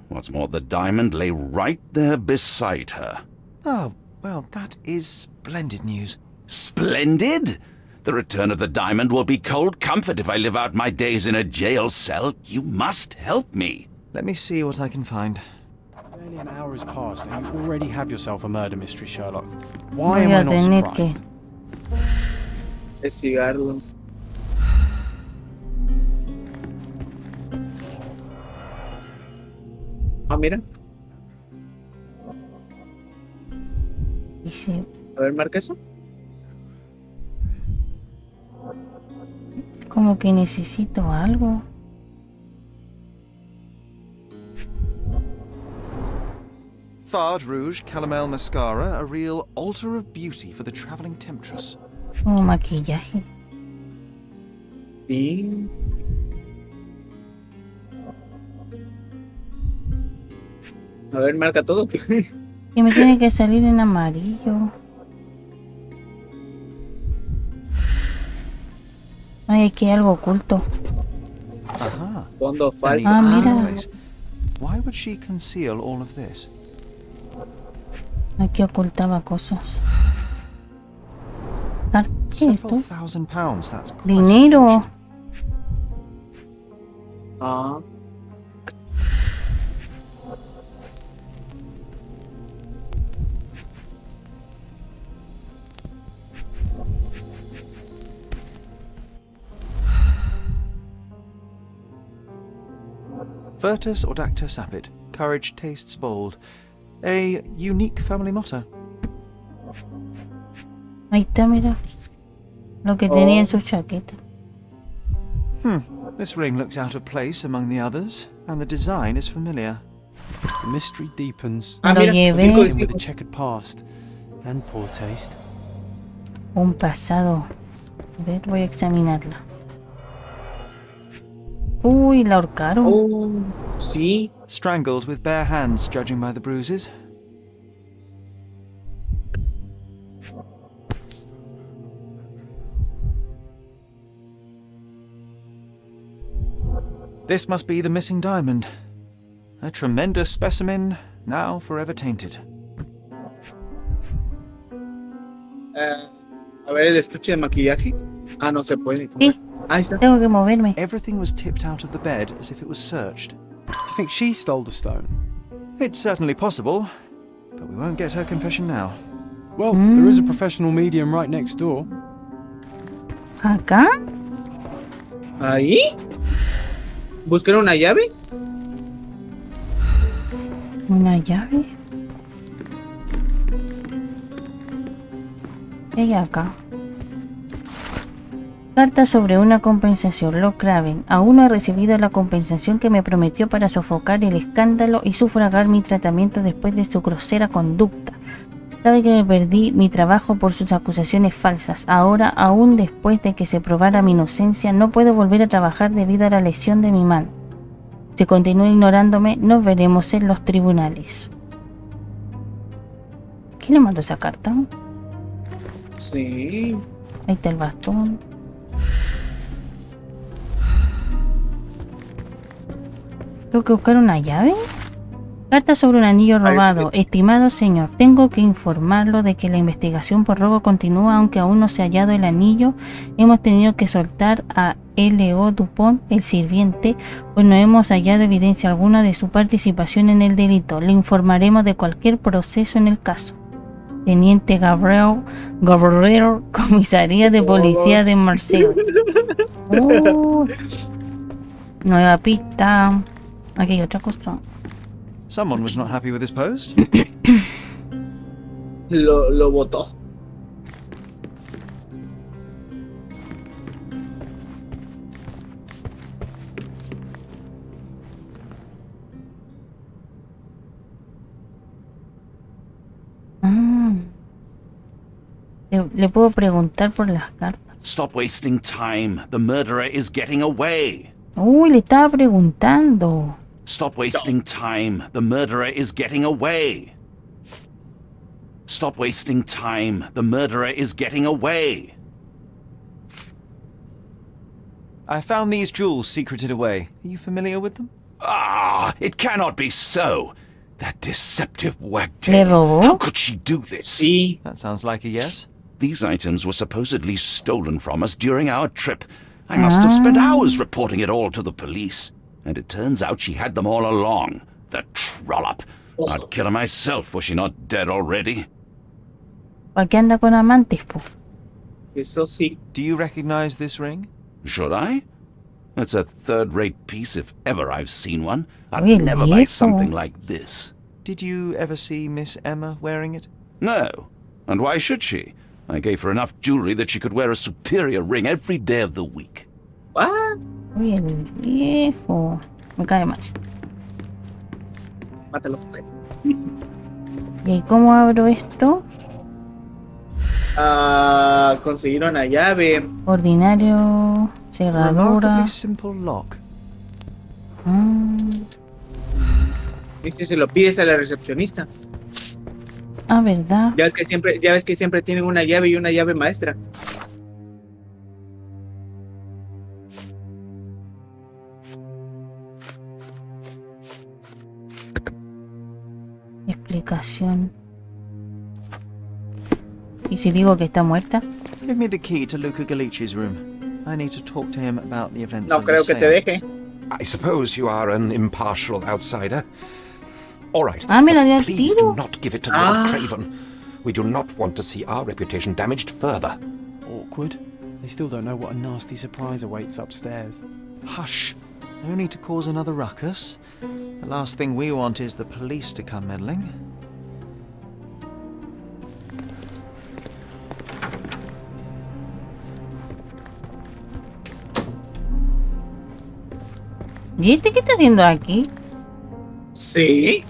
What's more, the diamond lay right there beside her. Oh, well, that is splendid news. Splendid? The return of the diamond will be cold comfort if I live out my days in a jail cell. You must help me. Let me see what I can find. Barely an hour has passed and you already have yourself a murder mystery, Sherlock. Why am I not surprised? Investigarlo. Ah, mira. Dice, A ver, marca eso. como que necesito algo. Fard Rouge Caramel Mascara, a real altar of beauty for the traveling temptress. Como maquillaje. Sí. A ver, marca todo. Y me tiene que salir en amarillo. Ay, aquí hay algo oculto. Aha. Fondo That falso. needs mira. eyes. Why would she conceal all of this? Aquí ocultaba cosas. ¿Qué es Several esto? £1,000s, that's quite a Dinero. fortune. Ah. Virtus Audacta Sapit. Courage tastes bold. A unique family motto. Ahí está, mira. Lo que tenía en su chaqueta. This ring looks out of place among the others, and the design is familiar. The mystery deepens. Lo mira, llevé. cinco de With cinco. a checkered past and poor taste. Un pasado. A ver, voy a examinarla. Uy, la ahorcaron. Oh, sí. Strangled with bare hands, judging by the bruises. This must be the missing diamond. A tremendous specimen, now forever tainted. A ver el estuche de maquillaje. Ah, no se puede. Sí, Ahí está. tengo que moverme. Everything was tipped out of the bed as if it was searched. Do you think she stole the stone? It's certainly possible, but we won't get her confession now. Well, there is a professional medium right next door. ¿Acá? Ahí. ¿Buscar una llave? ¿Una llave? ¿Qué hay acá? Carta sobre una compensación. Lord Craven. Aún no he recibido la compensación que me prometió para sofocar el escándalo y sufragar mi tratamiento después de su grosera conducta. Sabe que me perdí mi trabajo por sus acusaciones falsas. Ahora, aún después de que se probara mi inocencia, no puedo volver a trabajar debido a la lesión de mi mano. Si continúa ignorándome, nos veremos en los tribunales. ¿Quién le mandó esa carta? Sí. Ahí está el bastón. Tengo que buscar una llave. Carta sobre un anillo robado. Estimado señor, tengo que informarlo de que la investigación por robo continúa, aunque aún no se ha hallado el anillo. Hemos tenido que soltar a L.O. Dupont, el sirviente, pues no hemos hallado evidencia alguna de su participación en el delito. Le informaremos de cualquier proceso en el caso. Teniente Gabriel, Comisaría de Policía de Marsella. Nueva pista. Aquí hay otra cosa. Someone was not happy with his post. Lo botó. Le puedo preguntar por las cartas. Stop wasting time. The murderer is getting away. Uy, le estaba preguntando. Stop wasting time. The murderer is getting away. Stop wasting time. The murderer is getting away. I found these jewels secreted away. Are you familiar with them? Ah, it cannot be so. That deceptive ¿Le wagtail. robó? How could she do this? Sí. That sounds like a yes. These items were supposedly stolen from us during our trip. I must have spent hours reporting it all to the police. And it turns out she had them all along. The trollop. I'd kill her myself, was she not dead already? ¿Por qué anda con amantes, po? Eso sí. Do you recognize this ring? Should I? It's a third-rate piece if ever I've seen one. I'd Oye, never buy viejo. something like this. Did you ever see Miss Emma wearing it? No. And why should she? I gave her enough jewelry that she could wear a superior ring every day of the week. ¿What? Uy, el viejo. Me cae mal. Mátalo. ¿Y cómo abro esto? Conseguir una llave. Ordinario. Cerradura. Remarkably simple lock. ¿Y si se lo pides a la recepcionista? Ah, ¿verdad? Ya ves que siempre tienen una llave y una llave maestra. Explicación. ¿Y si digo que está muerta? Give me the key to Luca Galici's room. I need to talk to him about the events No of the creo que te deje. I suppose you are an impartial outsider. All right, Ah, me la dio al please tiro. do not give it to Lord Craven. We do not want to see our reputation damaged further. Awkward. They still don't know what a nasty surprise awaits upstairs. Hush. No need to cause another ruckus. The last thing we want is the police to come meddling. ¿Y este qué está haciendo aquí? Sí.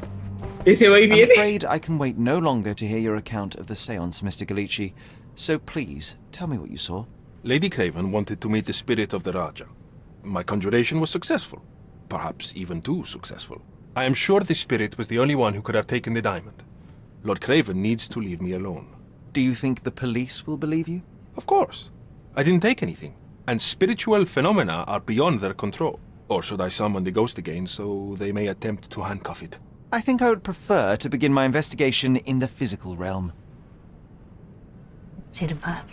Ese va y I'm viene. afraid I can wait no longer to hear your account of the seance, Mr. Galici. So please, tell me what you saw. Lady Craven wanted to meet the spirit of the Raja. My conjuration was successful. Perhaps even too successful. I am sure the spirit was the only one who could have taken the diamond. Lord Craven needs to leave me alone. Do you think the police will believe you? Of course. I didn't take anything. And spiritual phenomena are beyond their control. Or should I summon the ghost again so they may attempt to handcuff it? I think I would prefer to begin my investigation in the physical realm. Observar.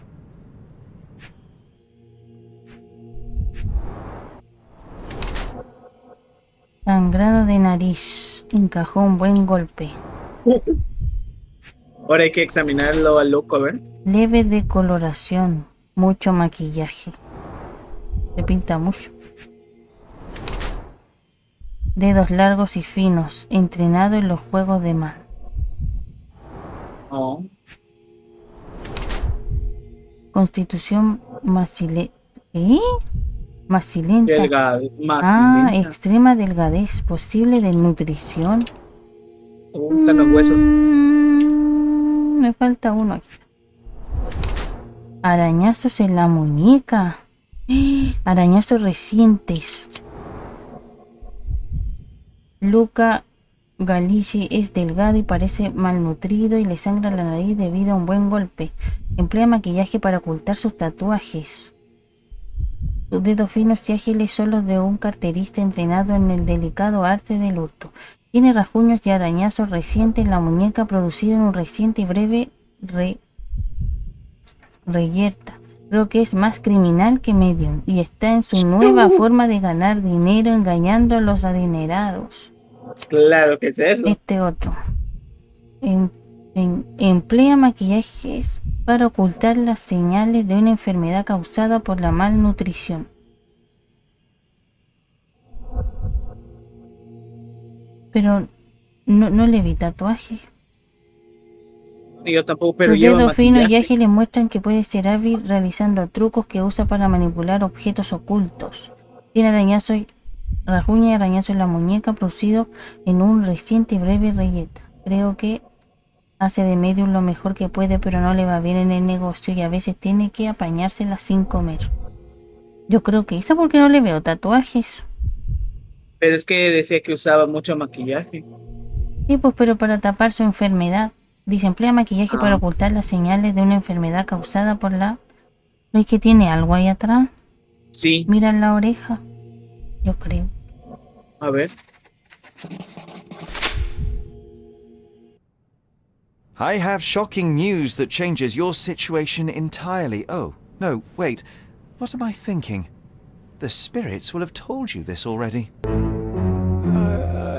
Sangrado de nariz. Encajó un buen golpe. Ahora hay que examinarlo al loco, a ver. Leve decoloración. Mucho maquillaje. Se pinta mucho. Dedos largos y finos. Entrenado en los juegos de mano. Oh. Constitución macilenta. ¿Eh? Macilenta. Macilenta. Extrema delgadez. Posible desnutrición. Están los huesos. Me falta uno aquí. Arañazos en la muñeca. Arañazos recientes. Luca Galici es delgado y parece malnutrido y le sangra la nariz debido a un buen golpe. Emplea maquillaje para ocultar sus tatuajes. Sus dedos finos y ágiles son los de un carterista entrenado en el delicado arte del hurto. Tiene rasguños y arañazos recientes en la muñeca producido en un reciente y breve reyerta. Creo que es más criminal que medium y está en su nueva forma de ganar dinero engañando a los adinerados. Claro que es eso. Este otro. Emplea maquillajes para ocultar las señales de una enfermedad causada por la malnutrición. Pero no le vi tatuaje. Yo tampoco, pero sus lleva dedos finos y maquillaje. ágiles muestran que puede ser hábil realizando trucos que usa para manipular objetos ocultos. Tiene arañazo y rasguña y arañazo en la muñeca producido en un reciente y breve reyeta. Creo que hace de medium lo mejor que puede, pero no le va bien en el negocio y a veces tiene que apañárselas sin comer. Yo creo que esa porque no le veo tatuajes. Pero es que decía que usaba mucho maquillaje. Sí, pues, pero para tapar su enfermedad. Dice, emplea maquillaje para ocultar las señales de una enfermedad causada por la... ¿Ves que tiene algo ahí atrás? Sí. Mira la oreja. Yo creo. A ver. I have shocking news that changes your situation entirely. Oh, no, wait. What am I thinking? The spirits will have told you this already.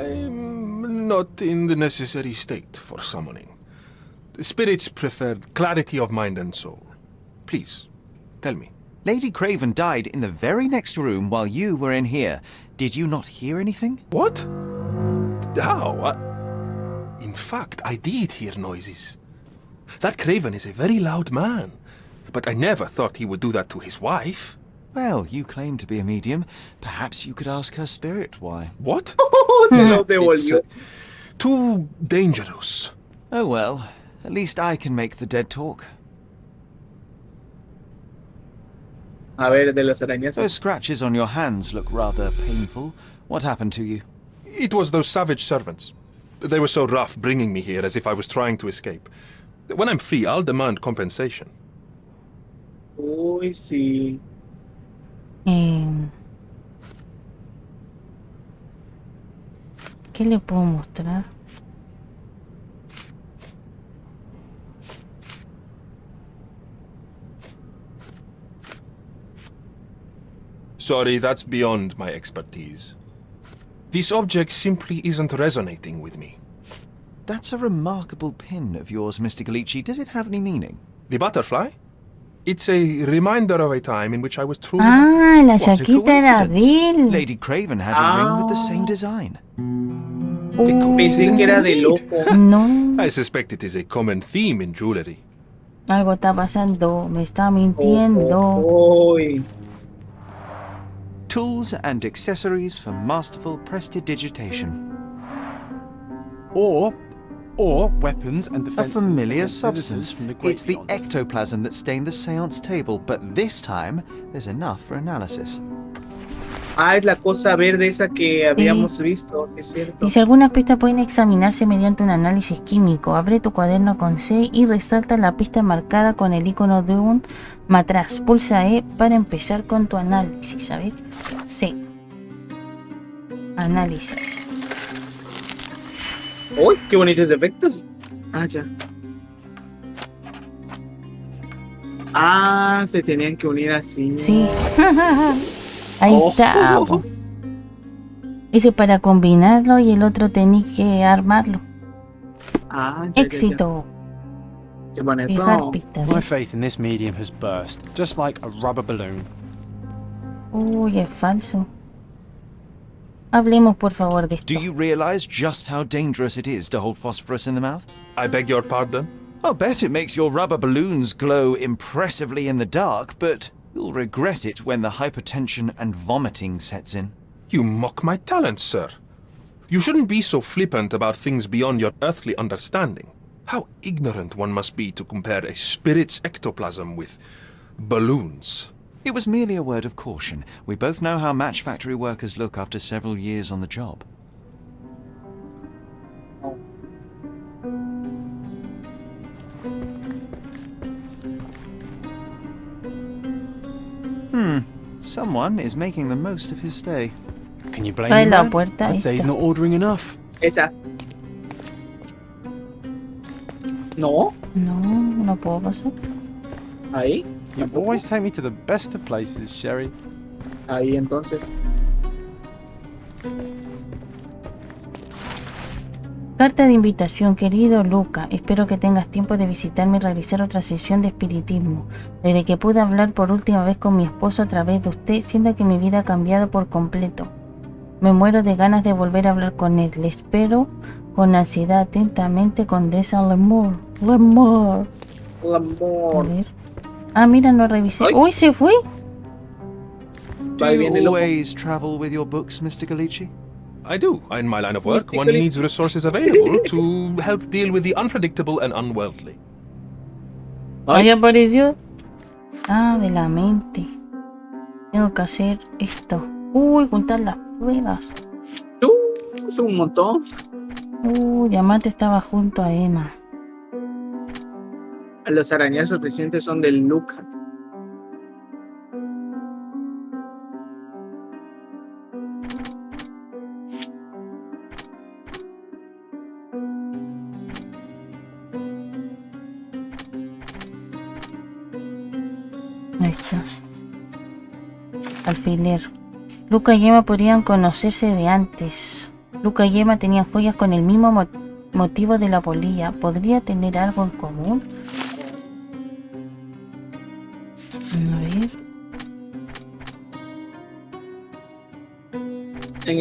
I'm not in the necessary state for summoning. Spirits preferred clarity of mind and soul. Please, tell me. Lady Craven died in the very next room while you were in here. Did you not hear anything? What? How? In fact, I did hear noises. That Craven is a very loud man, but I never thought he would do that to his wife. Well, you claim to be a medium. Perhaps you could ask her spirit why. What? Se lo devolvió. Too dangerous. Oh well, at least I can make the dead talk. A ver, de los arañazos. Those scratches on your hands look rather painful. What happened to you? It was those savage servants. They were so rough bringing me here as if I was trying to escape. When I'm free, I'll demand compensation. Uy, sí. ¿Qué le puedo mostrar? Sorry, that's beyond my expertise. This object simply isn't resonating with me. That's a remarkable pin of yours, Mr. Galici. Does it have any meaning? The butterfly? It's a reminder of a time in which I was truly... Ah, la What a chaquita era coincidence. de él. Lady Craven had a ring with the same design. Pensé que era de loco. No, I suspect it is a common theme in jewelry. algo está pasando. Me está mintiendo. Uy. Tools and accessories for masterful prestidigitation. Or weapons and A defenses familiar against visitors substance. from the great It's the beyond. ectoplasm that stained the seance table, but this time there's enough for analysis. Ah, es la cosa verde esa que habíamos visto, sí es cierto. Dice, algunas pistas pueden examinarse mediante un análisis químico. Abre tu cuaderno con C y resalta la pista marcada con el icono de un matraz. Pulsa E para empezar con tu análisis. A ver, C. Análisis. Uy, qué bonitos efectos. Ah, ya. Ah, se tenían que unir así. Sí. Ahí Oh. está. Po. Ese para combinarlo y el otro tenía que armarlo. Ah, ya, Éxito. ya. Qué bonito. Fijar pista. My faith in this medium has burst, just like a rubber balloon. Uy, es falso. Hablemos por favor de esto. Do you realize just how dangerous it is to hold phosphorus in the mouth? I beg your pardon? I'll bet it makes your rubber balloons glow impressively in the dark, but you'll regret it when the hypertension and vomiting sets in. You mock my talents, sir. You shouldn't be so flippant about things beyond your earthly understanding. How ignorant one must be to compare a spirit's ectoplasm with balloons. It was merely a word of caution. We both know how match factory workers look after several years on the job. Someone is making the most of his stay. Can you blame Abre him, la man? puerta, ahí I'd say he's está. not ordering enough. Esa. No, No, no puedo pasar. ahí. You always take me to the best of places, Sherry. Ahí entonces. Carta de invitación, querido Luca. Espero que tengas tiempo de visitarme y realizar otra sesión de espiritismo. Desde que pude hablar por última vez con mi esposo a través de usted, siento que mi vida ha cambiado por completo. Me muero de ganas de volver a hablar con él. Le espero con ansiedad. Atentamente, Condesa Lemore. Lemore. El A amor. ver. Ah, mira, no revisé. Ay. ¡Uy, se fue! Do Ahí you viene el loco. always travel with your books, Mr. Galici? I do. In my line of work, one Mystically. needs resources available to help deal with the unpredictable and unworldly. Ahí apareció. Ah, de la mente. Tengo que hacer esto. Uy, juntar las pruebas. Es un montón. Uy, Diamante estaba junto a Emma. Los arañazos recientes son del Luca. Ahí está. Alfiler. Luca y Emma podrían conocerse de antes. Luca y Emma tenían joyas con el mismo motivo de la polilla. ¿Podría tener algo en común? A ver.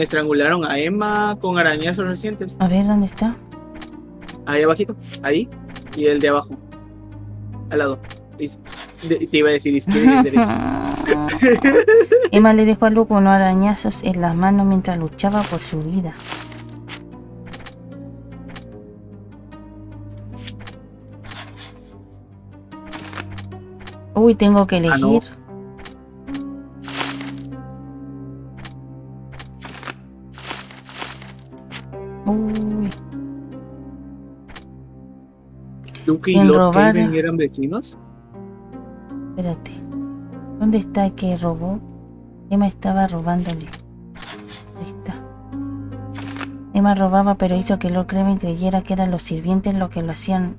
Estrangularon a Emma con arañazos recientes. A ver, ¿dónde está? Ahí abajito. Ahí. Y el de abajo. Al lado. Te iba a decir izquierda y derecha. Emma le dejó a Luca unos arañazos en las manos mientras luchaba por su vida. Uy, tengo que elegir. Uy. ¿Luke y Lord Craven eran vecinos? Espérate. ¿Dónde está el que robó? Emma estaba robándole. Ahí está. Emma robaba, pero hizo que Lord Craven creyera que eran los sirvientes los que lo hacían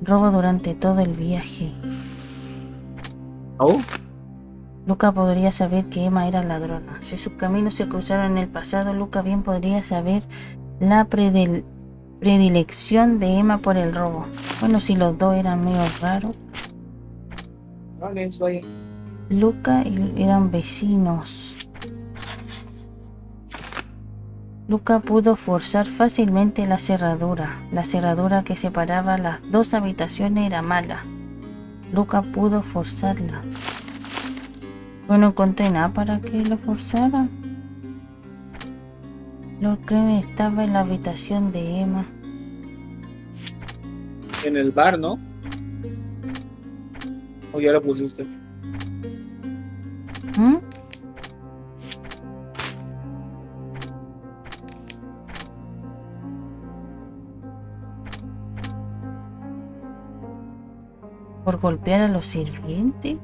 robo durante todo el viaje. Oh. Luca podría saber que Emma era ladrona. Si sus caminos se cruzaron en el pasado, Luca bien podría saber la predilección de Emma por el robo. Bueno, si los dos eran medio raros. Vale, soy. Luca eran vecinos. Luca pudo forzar fácilmente la cerradura. La cerradura que separaba las dos habitaciones era mala. Luca pudo forzarla. Bueno, no encontré nada para que lo forzara. Lord Craven estaba en la habitación de Emma. En el bar, ¿no? ¿O ya lo pusiste? ¿Mm? ¿Por golpear a los sirvientes?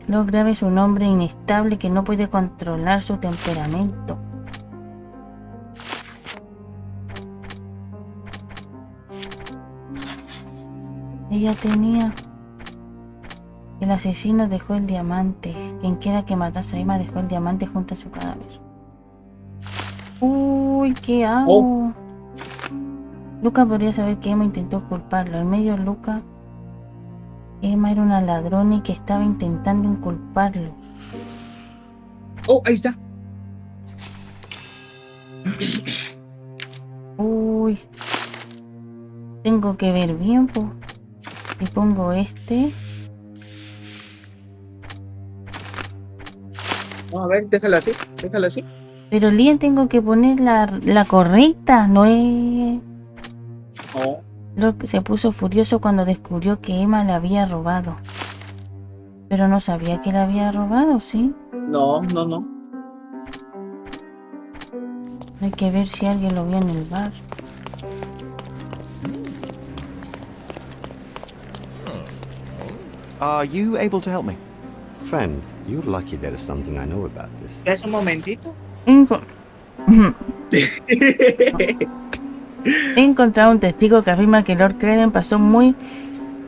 Lord Craven es un hombre inestable que no puede controlar su temperamento. Ella tenía... El asesino dejó el diamante. Quien quiera que matase a Emma dejó el diamante junto a su cadáver. Uy, ¿qué hago? Luca podría saber que Emma intentó culparlo. En medio Luca... Emma era una ladrona y que estaba intentando inculparlo. Oh, ahí está. Uy. Tengo que ver bien, pues. Y pongo este. No, a ver, déjala así, déjala así. Pero Lien tengo que poner la correcta, no es... Oh. Lord se puso furioso cuando descubrió que Emma le había robado. Pero no sabía que le había robado, ¿sí? No, no, no. Hay que ver si alguien lo vio en el bar. Are you able to help me? Friend, you're lucky there is something I know about this. ¿Es un momentito? He encontrado un testigo que afirma que Lord Craven pasó muy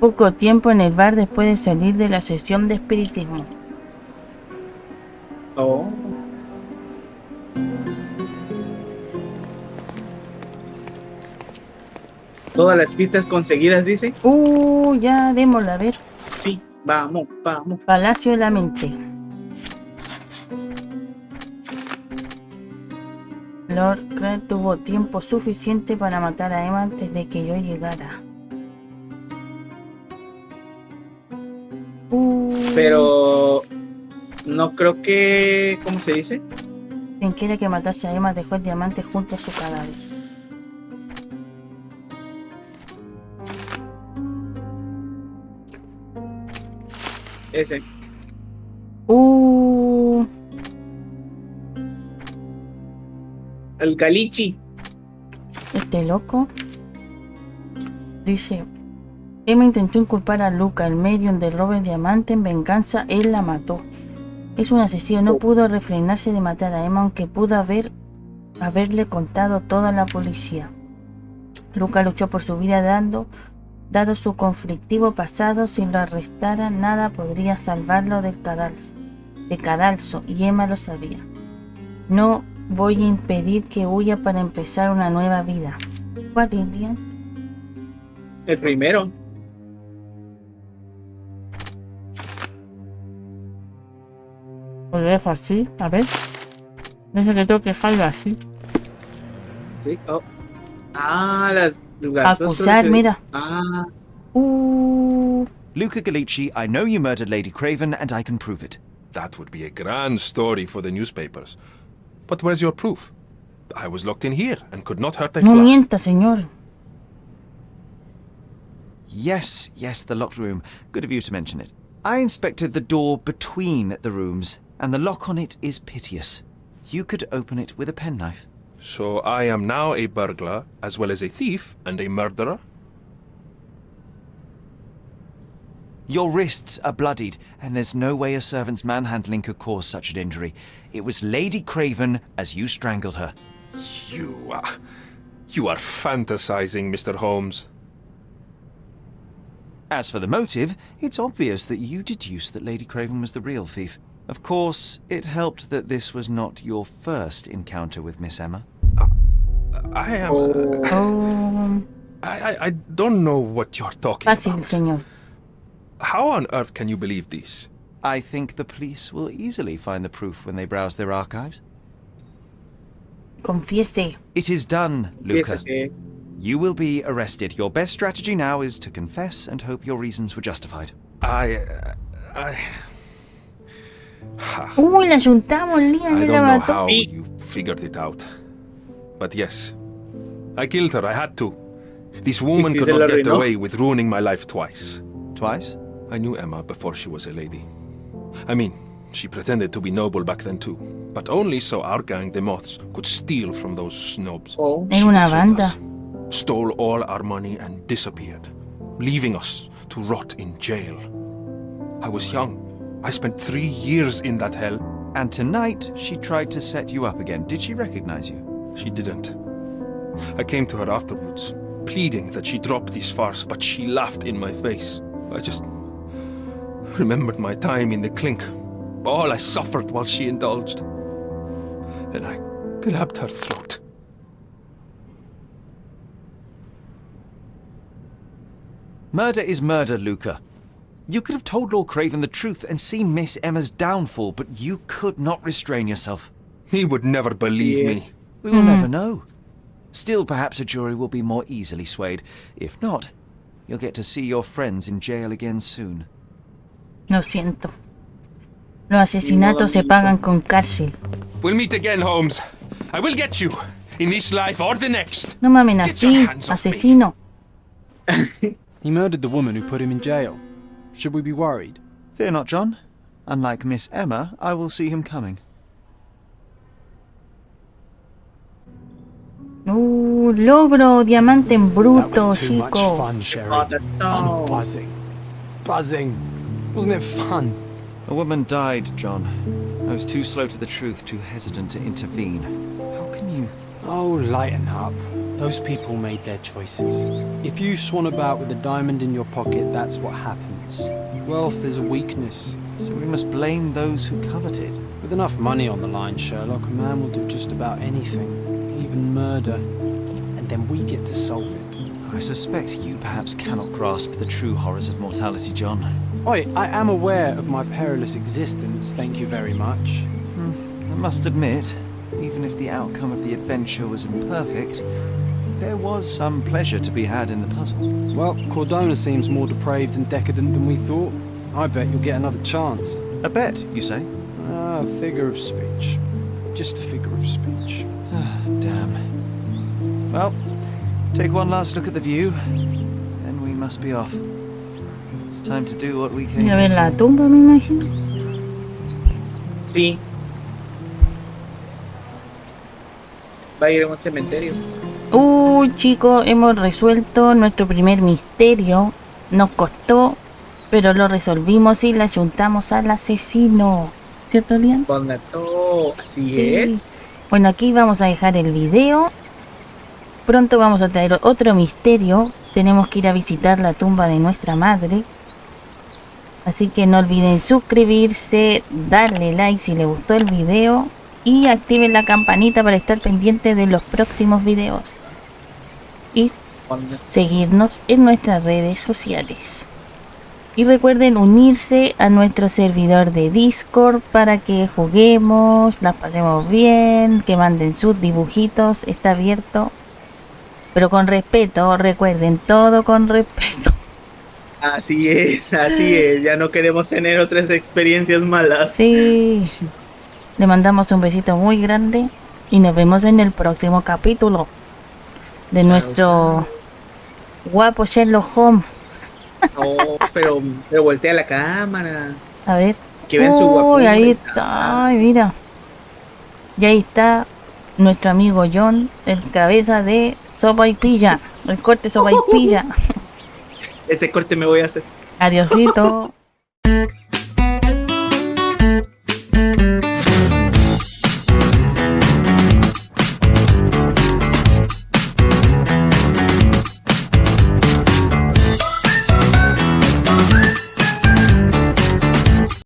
poco tiempo en el bar después de salir de la sesión de espiritismo. Oh. Todas las pistas conseguidas, dice. Ya démosla a ver. Sí, vamos, vamos. Palacio de la mente. Lord Craven tuvo tiempo suficiente para matar a Emma antes de que yo llegara. Pero no creo que... ¿Cómo se dice? Quien quiere que matase a Emma dejó el diamante junto a su cadáver. Ese. El Galichi. Este loco dice: Emma intentó inculpar a Luca, el medium del robo de diamante. En venganza, él la mató. Es un asesino, no pudo refrenarse de matar a Emma, aunque pudo haberle contado todo a la policía. Luca luchó por su vida dado su conflictivo pasado. Si lo arrestara, nada podría salvarlo del cadalso, y Emma lo sabía. No voy a impedir que huya para empezar una nueva vida. ¿Cuál Indian? El primero. Lo dejo así, a ver. Dice que tengo que dejarlo así. Sí. Oh. Ah, las Acusar, mira. Ah. Luca Gallici, I know you murdered Lady Craven, and I can prove it. That would be a grand story for the newspapers. But where's your proof? I was locked in here and could not hurt a No fly. mienta, señor. Yes, the locked room. Good of you to mention it. I inspected the door between the rooms, and the lock on it is piteous. You could open it with a penknife. So I am now a burglar, as well as a thief and a murderer? Your wrists are bloodied, and there's no way a servant's manhandling could cause such an injury. It was Lady Craven as you strangled her. You are fantasizing, Mr. Holmes. As for the motive, it's obvious that you deduced that Lady Craven was the real thief. Of course, it helped that this was not your first encounter with Miss Emma. I am... I don't know what you're talking Fácil, about. señor. How on earth can you believe this? I think the police will easily find the proof when they browse their archives. Confiese. It is done, Luca. Confiésese. You will be arrested. Your best strategy now is to confess and hope your reasons were justified. Uy, la juntamos, Liam, I y don't la know mató. how you figured it out. But yes, I killed her. I had to. This woman could not get away with ruining my life twice. Twice? I knew Emma before she was a lady. I mean, she pretended to be noble back then too. But only so our gang, the Moths, could steal from those snobs. Era una banda. Stole all our money and disappeared, leaving us to rot in jail. I was young. I spent 3 years in that hell. And tonight, she tried to set you up again. Did she recognize you? She didn't. I came to her afterwards, pleading that she drop this farce, but she laughed in my face. I just remembered my time in the clink, all I suffered while she indulged. And I grabbed her throat. Murder is murder, Luca. You could have told Lord Craven the truth and seen Miss Emma's downfall, but you could not restrain yourself. He would never believe me. We will never know. Still, perhaps a jury will be more easily swayed. If not, you'll get to see your friends in jail again soon. Lo siento. Los asesinatos se pagan con cárcel. We'll meet again, Holmes. I will get you, in this life or the next. No me amenacé, asesino. He murdered the woman who put him in jail. Should we be worried? Fear not, John. Unlike Miss Emma, I will see him coming. Logro diamante en bruto, That was too much chicos. fun, Sherry. I'm buzzing. Buzzing. Wasn't it fun? A woman died, John. I was too slow to the truth, too hesitant to intervene. How can you... Oh, lighten up. Those people made their choices. If you swan about with a diamond in your pocket, that's what happens. Wealth is a weakness. So we must blame those who covet it. With enough money on the line, Sherlock, a man will do just about anything, even murder. And then we get to solve it. I suspect you perhaps cannot grasp the true horrors of mortality, John. Oi, I am aware of my perilous existence, thank you very much. I must admit, even if the outcome of the adventure was imperfect, there was some pleasure to be had in the puzzle. Well, Cordona seems more depraved and decadent than we thought. I bet you'll get another chance. A bet, you say? A figure of speech. Just a figure of speech. Damn. Well, take one last look at the view, then we must be off. It's time to do what we came Ir a ver here la for. tumba, me imagino. Sí. Va a ir a un cementerio. Chicos, hemos resuelto nuestro primer misterio. Nos costó, pero lo resolvimos y le ayuntamos al asesino. ¿Cierto, Lian? Así Sí. es. Bueno, aquí vamos a dejar el video. Pronto vamos a traer otro misterio. Tenemos que ir a visitar la tumba de nuestra madre. Así que no olviden suscribirse, darle like si les gustó el video y activen la campanita para estar pendientes de los próximos videos. Y seguirnos en nuestras redes sociales. Y recuerden unirse a nuestro servidor de Discord para que juguemos, las pasemos bien, que manden sus dibujitos. Está abierto Pero con respeto, recuerden, todo con respeto. Así es, ya no queremos tener otras experiencias malas. Sí. Le mandamos un besito muy grande y nos vemos en el próximo capítulo de nuestro guapo Sherlock Holmes. No, pero voltea la cámara. A ver. Que vean su Uy, guapura. ahí está. Ay, mira. Y ahí está nuestro amigo John, el cabeza de sopa y pilla. El corte sopa y pilla. Ese corte me voy a hacer. Adiosito.